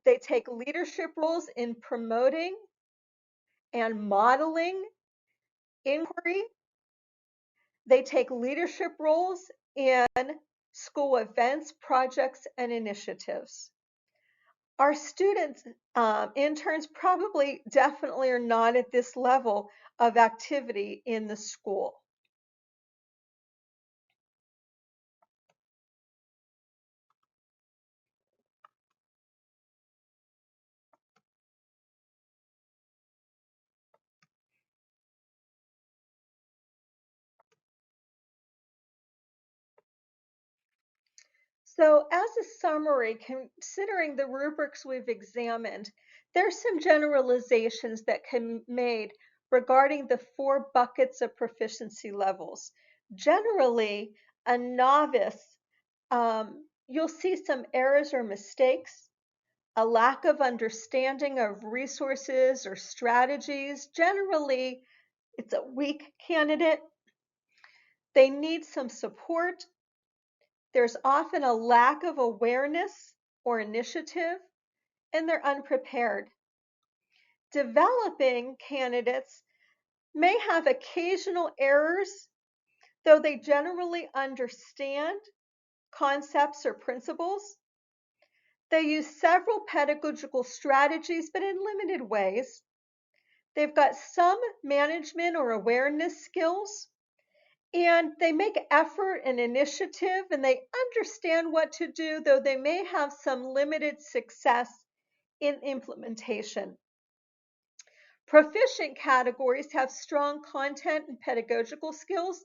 They take leadership roles in promoting and modeling inquiry. They take leadership roles in school events, projects, and initiatives. Our students, interns probably definitely are not at this level of activity in the school. So as a summary, considering the rubrics we've examined, there's some generalizations that can be made regarding the 4 buckets of proficiency levels. Generally, a novice, you'll see some errors or mistakes, a lack of understanding of resources or strategies. Generally, it's a weak candidate. They need some support. There's often a lack of awareness or initiative, and they're unprepared. Developing candidates may have occasional errors, though they generally understand concepts or principles. They use several pedagogical strategies, but in limited ways. They've got some management or awareness skills, and they make effort and initiative, and they understand what to do, though they may have some limited success in implementation. Proficient categories have strong content and pedagogical skills.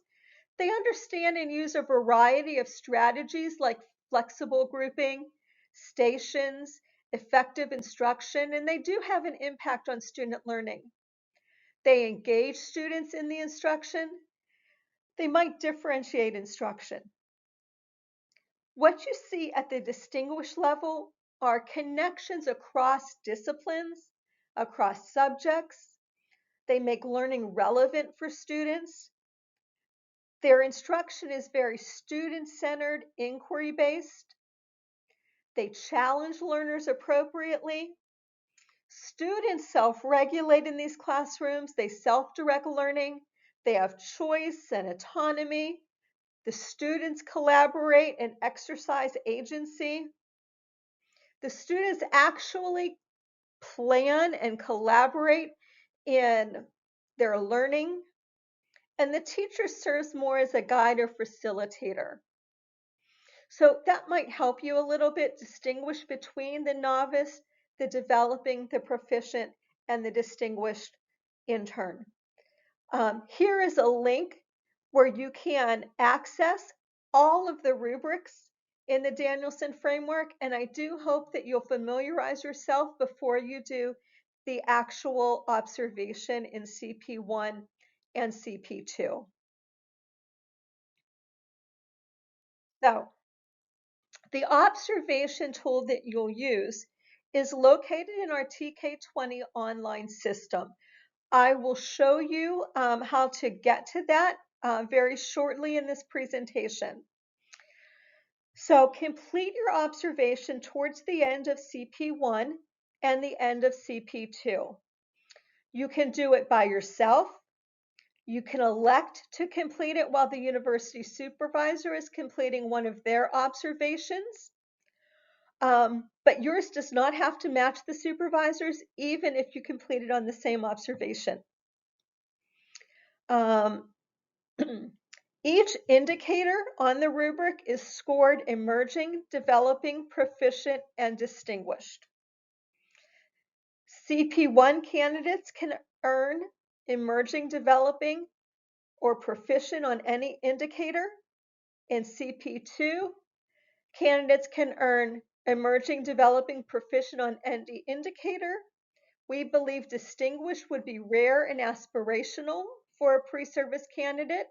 They understand and use a variety of strategies like flexible grouping, stations, effective instruction, and they do have an impact on student learning. They engage students in the instruction. They might differentiate instruction. What you see at the distinguished level are connections across disciplines, across subjects. They make learning relevant for students. Their instruction is very student-centered, inquiry-based. They challenge learners appropriately. Students self-regulate in these classrooms. They self-direct learning. They have choice and autonomy. The students collaborate and exercise agency. The students actually plan and collaborate in their learning, and the teacher serves more as a guide or facilitator. So that might help you a little bit distinguish between the novice, the developing, the proficient, and the distinguished intern. Here is a link where you can access all of the rubrics in the Danielson framework, and I do hope that you'll familiarize yourself before you do the actual observation in CP1 and CP2. So the observation tool that you'll use is located in our TK20 online system. I will show you how to get to that very shortly in this presentation. So complete your observation towards the end of CP1 and the end of CP2. You can do it by yourself. You can elect to complete it while the university supervisor is completing one of their observations. But yours does not have to match the supervisor's, even if you complete it on the same observation. Each indicator on the rubric is scored emerging, developing, proficient, and distinguished. CP1 candidates can earn emerging, developing, or proficient on any indicator. In CP2, candidates can earn emerging, developing, proficient on any indicator. We believe distinguished would be rare and aspirational for a pre-service candidate.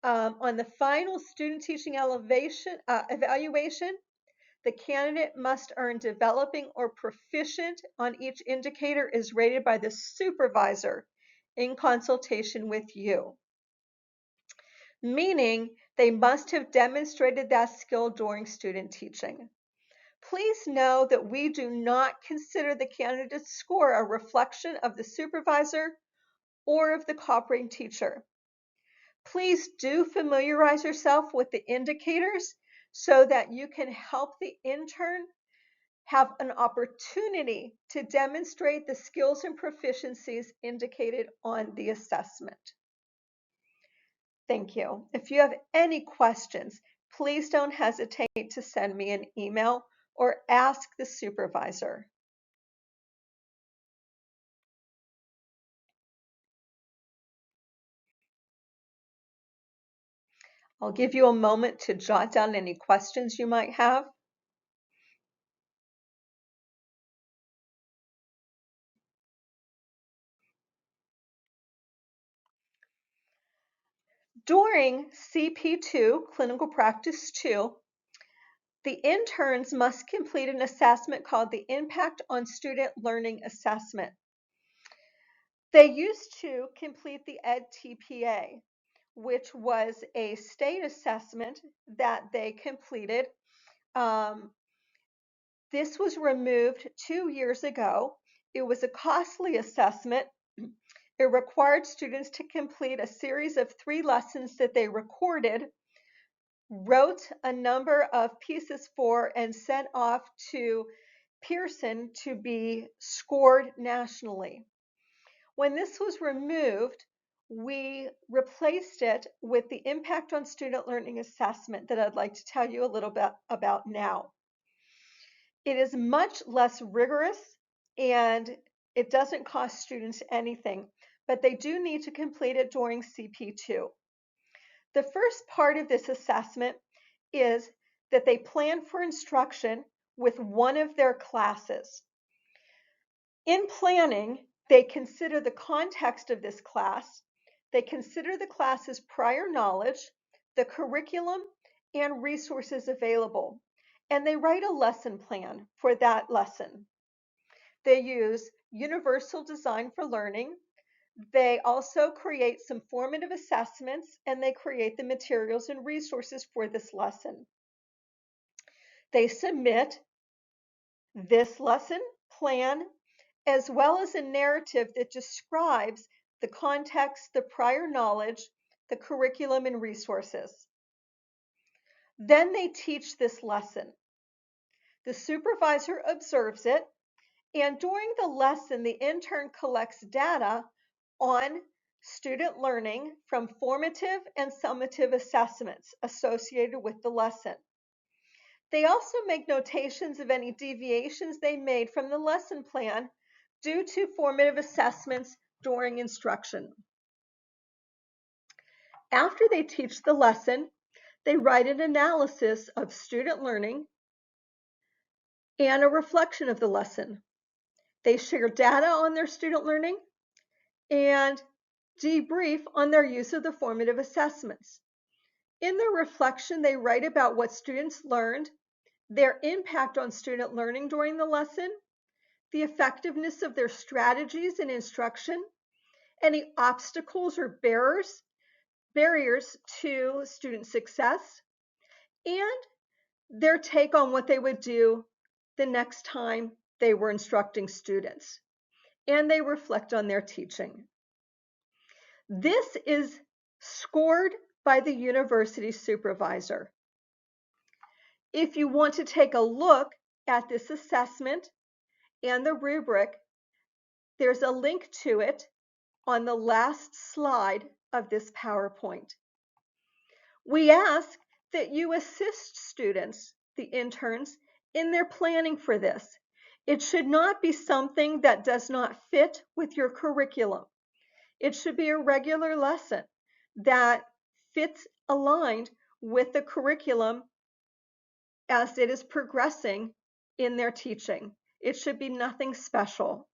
On the final student teaching evaluation, the candidate must earn developing or proficient on each indicator is rated by the supervisor in consultation with you, meaning they must have demonstrated that skill during student teaching. Please know that we do not consider the candidate's score a reflection of the supervisor or of the cooperating teacher. Please do familiarize yourself with the indicators so that you can help the intern have an opportunity to demonstrate the skills and proficiencies indicated on the assessment. Thank you. If you have any questions, please don't hesitate to send me an email or ask the supervisor. I'll give you a moment to jot down any questions you might have. During CP2, Clinical Practice 2, the interns must complete an assessment called the Impact on Student Learning Assessment. They used to complete the EdTPA, which was a state assessment that they completed. This was removed 2 years ago. It was a costly assessment. It required students to complete a series of 3 lessons that they recorded, wrote a number of pieces for, and sent off to Pearson to be scored nationally. When this was removed, we replaced it with the Impact on Student Learning Assessment that I'd like to tell you a little bit about now. It is much less rigorous and it doesn't cost students anything, but they do need to complete it during CP2. The first part of this assessment is that they plan for instruction with one of their classes. In planning, they consider the context of this class, they consider the class's prior knowledge, the curriculum, and resources available, and they write a lesson plan for that lesson. They use Universal Design for Learning. They also create some formative assessments, and they create the materials and resources for this lesson. They submit this lesson plan as well as a narrative that describes the context, the prior knowledge, the curriculum, and resources. Then they teach this lesson. The supervisor observes it, and during the lesson, the intern collects data on student learning from formative and summative assessments associated with the lesson. They also make notations of any deviations they made from the lesson plan due to formative assessments during instruction. After they teach the lesson, they write an analysis of student learning and a reflection of the lesson. They share data on their student learning and debrief on their use of the formative assessments. In their reflection, they write about what students learned, their impact on student learning during the lesson, the effectiveness of their strategies in instruction, any obstacles or barriers to student success, and their take on what they would do the next time they were instructing students. And they reflect on their teaching. This is scored by the university supervisor. If you want to take a look at this assessment and the rubric, there's a link to it on the last slide of this PowerPoint. We ask that you assist students, the interns, in their planning for this. It should not be something that does not fit with your curriculum. It should be a regular lesson that fits aligned with the curriculum as it is progressing in their teaching. It should be nothing special.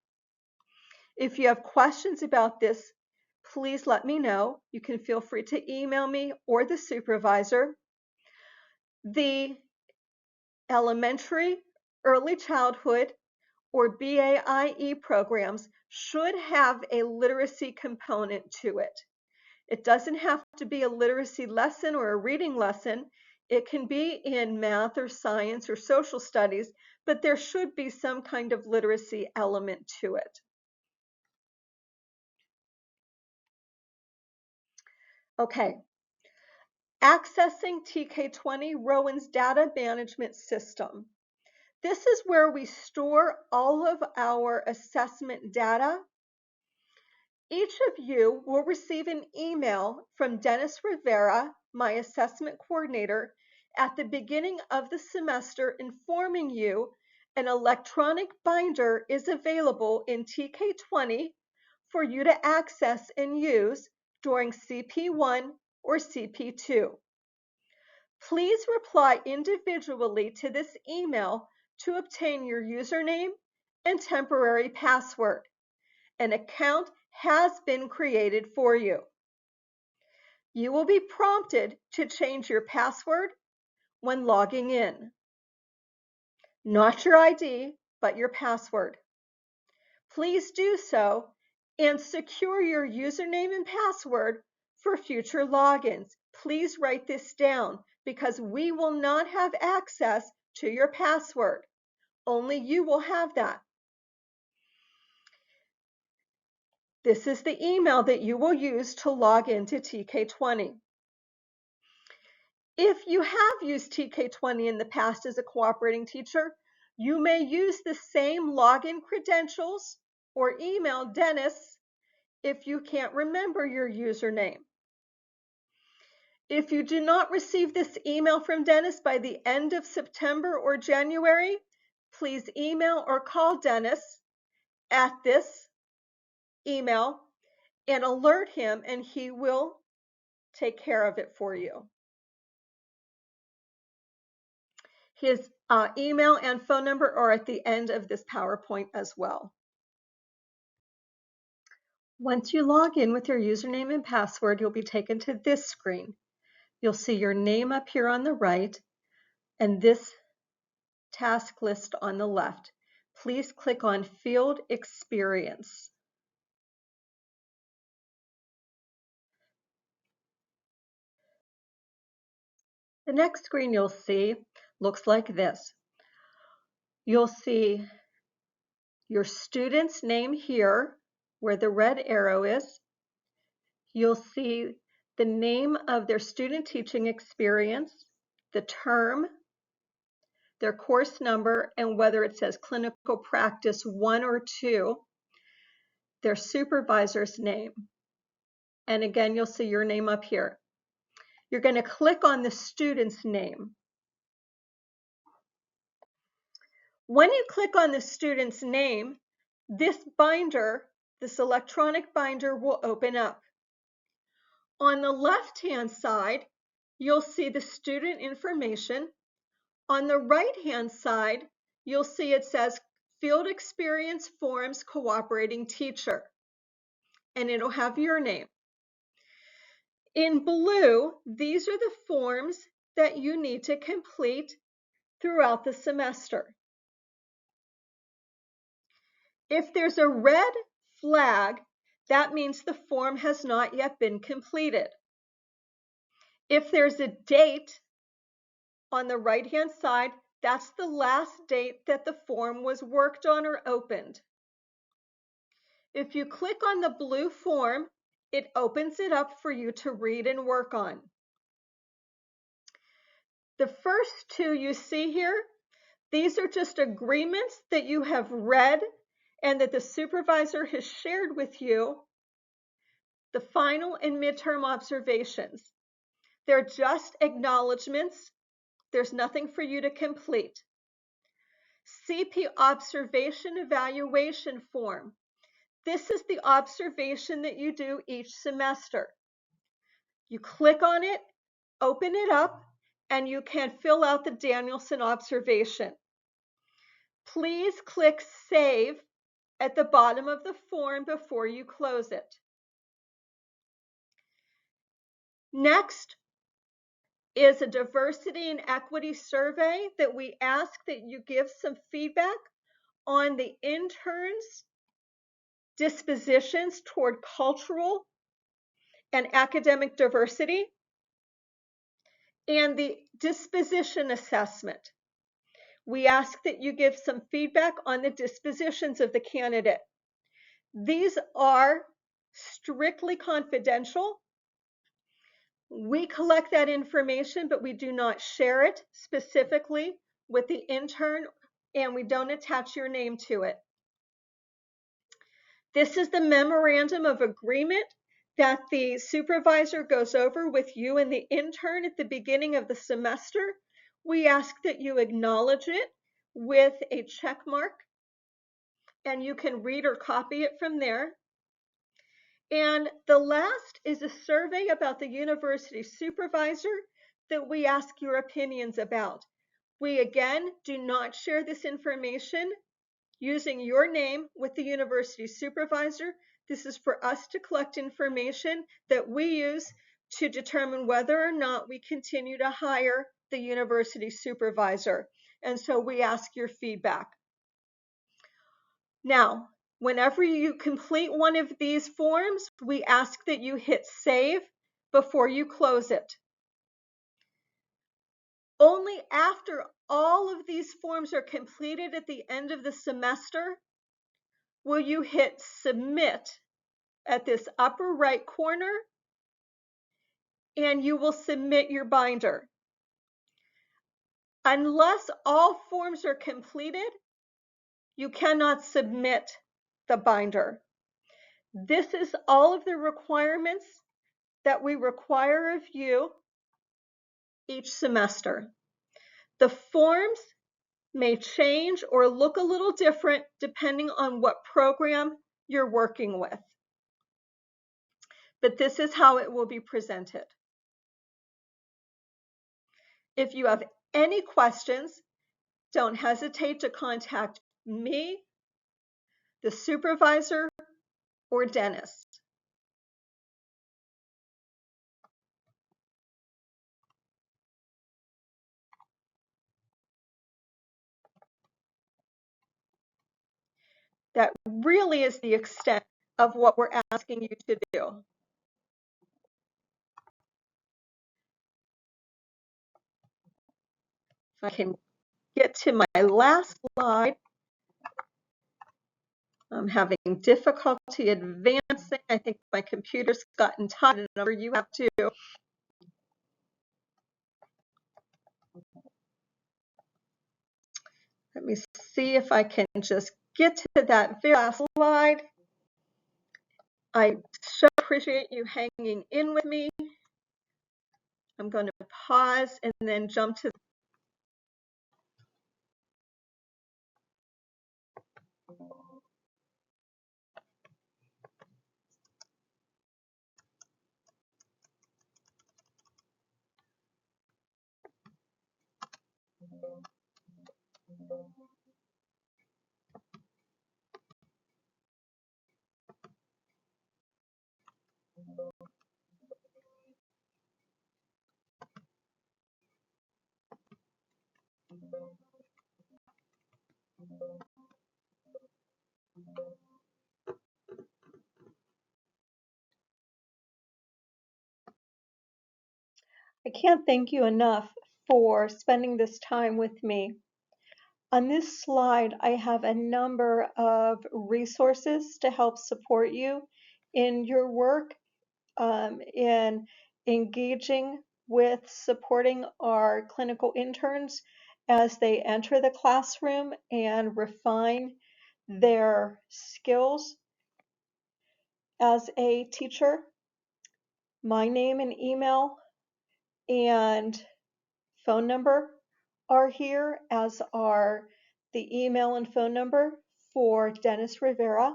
If you have questions about this, please let me know. You can feel free to email me or the supervisor. The elementary, early childhood, or BAIE programs should have a literacy component to it. It doesn't have to be a literacy lesson or a reading lesson. It can be in math or science or social studies, but there should be some kind of literacy element to it. Okay, accessing TK20 Rowan's data management system. This is where we store all of our assessment data. Each of you will receive an email from Dennis Rivera, my assessment coordinator, at the beginning of the semester informing you an electronic binder is available in TK20 for you to access and use during CP1 or CP2. Please reply individually to this email to obtain your username and temporary password. An account has been created for you. You will be prompted to change your password when logging in. Not your ID, but your password. Please do so and secure your username and password for future logins. Please write this down because we will not have access to your password. Only you will have that. This is the email that you will use to log into TK20. If you have used TK20 in the past as a cooperating teacher, you may use the same login credentials or email Dennis if you can't remember your username. If you do not receive this email from Dennis by the end of September or January, please email or call Dennis at this email and alert him, and he will take care of it for you. His email and phone number are at the end of this PowerPoint as well. Once you log in with your username and password, you'll be taken to this screen. You'll see your name up here on the right and this task list on the left. Please click on Field Experience. The next screen you'll see looks like this. You'll see your student's name here, where the red arrow is. You'll see the name of their student teaching experience, the term, their course number, and whether it says clinical practice 1 or 2, their supervisor's name. And again, you'll see your name up here. You're going to click on the student's name. When you click on the student's name, this binder, this electronic binder, will open up. On the left-hand side, you'll see the student information. On the right-hand side, you'll see it says Field Experience Forms Cooperating Teacher, and it'll have your name. In blue, these are the forms that you need to complete throughout the semester. If there's a red flag, that means the form has not yet been completed. If there's a date on the right-hand side, that's the last date that the form was worked on or opened. If you click on the blue form, it opens it up for you to read and work on. The first two you see here, these are just agreements that you have read and that the supervisor has shared with you, the final and midterm observations. They're just acknowledgments. There's nothing for you to complete. CP Observation Evaluation Form. This is the observation that you do each semester. You click on it, open it up, and you can fill out the Danielson observation. Please click Save at the bottom of the form before you close it. Next is a diversity and equity survey that we ask that you give some feedback on the interns' dispositions toward cultural and academic diversity and the disposition assessment. We ask that you give some feedback on the dispositions of the candidate. These are strictly confidential. We collect that information, but we do not share it specifically with the intern, and we don't attach your name to it. This is the memorandum of agreement that the supervisor goes over with you and the intern at the beginning of the semester. We ask that you acknowledge it with a check mark, and you can read or copy it from there. And the last is a survey about the university supervisor that we ask your opinions about. We again do not share this information using your name with the university supervisor. This is for us to collect information that we use to determine whether or not we continue to hire the university supervisor. And so we ask your feedback. Now, whenever you complete one of these forms, we ask that you hit save before you close it. Only after all of these forms are completed at the end of the semester will you hit submit at this upper right corner, and you will submit your binder. Unless all forms are completed, you cannot submit the binder. This is all of the requirements that we require of you each semester. The forms may change or look a little different depending on what program you're working with. But this is how it will be presented. If you have any questions, don't hesitate to contact me, the supervisor, or Dennis. That really is the extent of what we're asking you to do. If I can get to my last slide. I'm having difficulty advancing. I think my computer's gotten tired, and I'm sure you have too. Let me see if I can just get to that very last slide. I so appreciate you hanging in with me. I'm going to pause and then jump to I can't thank you enough for spending this time with me. On this slide, I have a number of resources to help support you in your work, in engaging with supporting our clinical interns as they enter the classroom and refine their skills as a teacher. My name and email and phone number are here, as are the email and phone number for Dennis Rivera.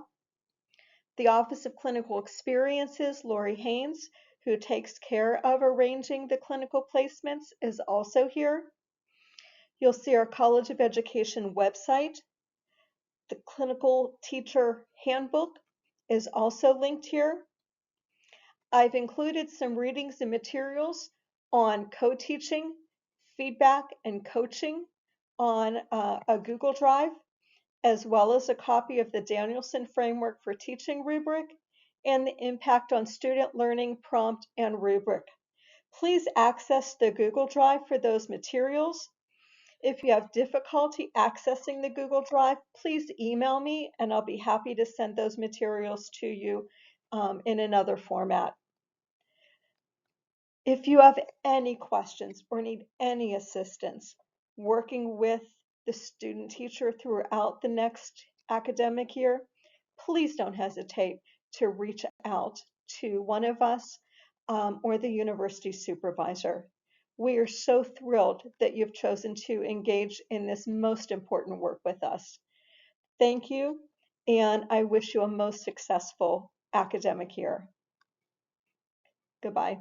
The Office of Clinical Experiences, Lori Haynes, who takes care of arranging the clinical placements, is also here. You'll see our College of Education website. The Clinical Teacher Handbook is also linked here. I've included some readings and materials on co-teaching, feedback, and coaching on a Google Drive, as well as a copy of the Danielson Framework for Teaching rubric and the impact on student learning prompt and rubric. Please access the Google Drive for those materials. If you have difficulty accessing the Google Drive, please email me and I'll be happy to send those materials to you in another format. If you have any questions or need any assistance working with the student teacher throughout the next academic year, please don't hesitate to reach out to one of us or the university supervisor. We are so thrilled that you've chosen to engage in this most important work with us. Thank you, and I wish you a most successful academic year. Goodbye.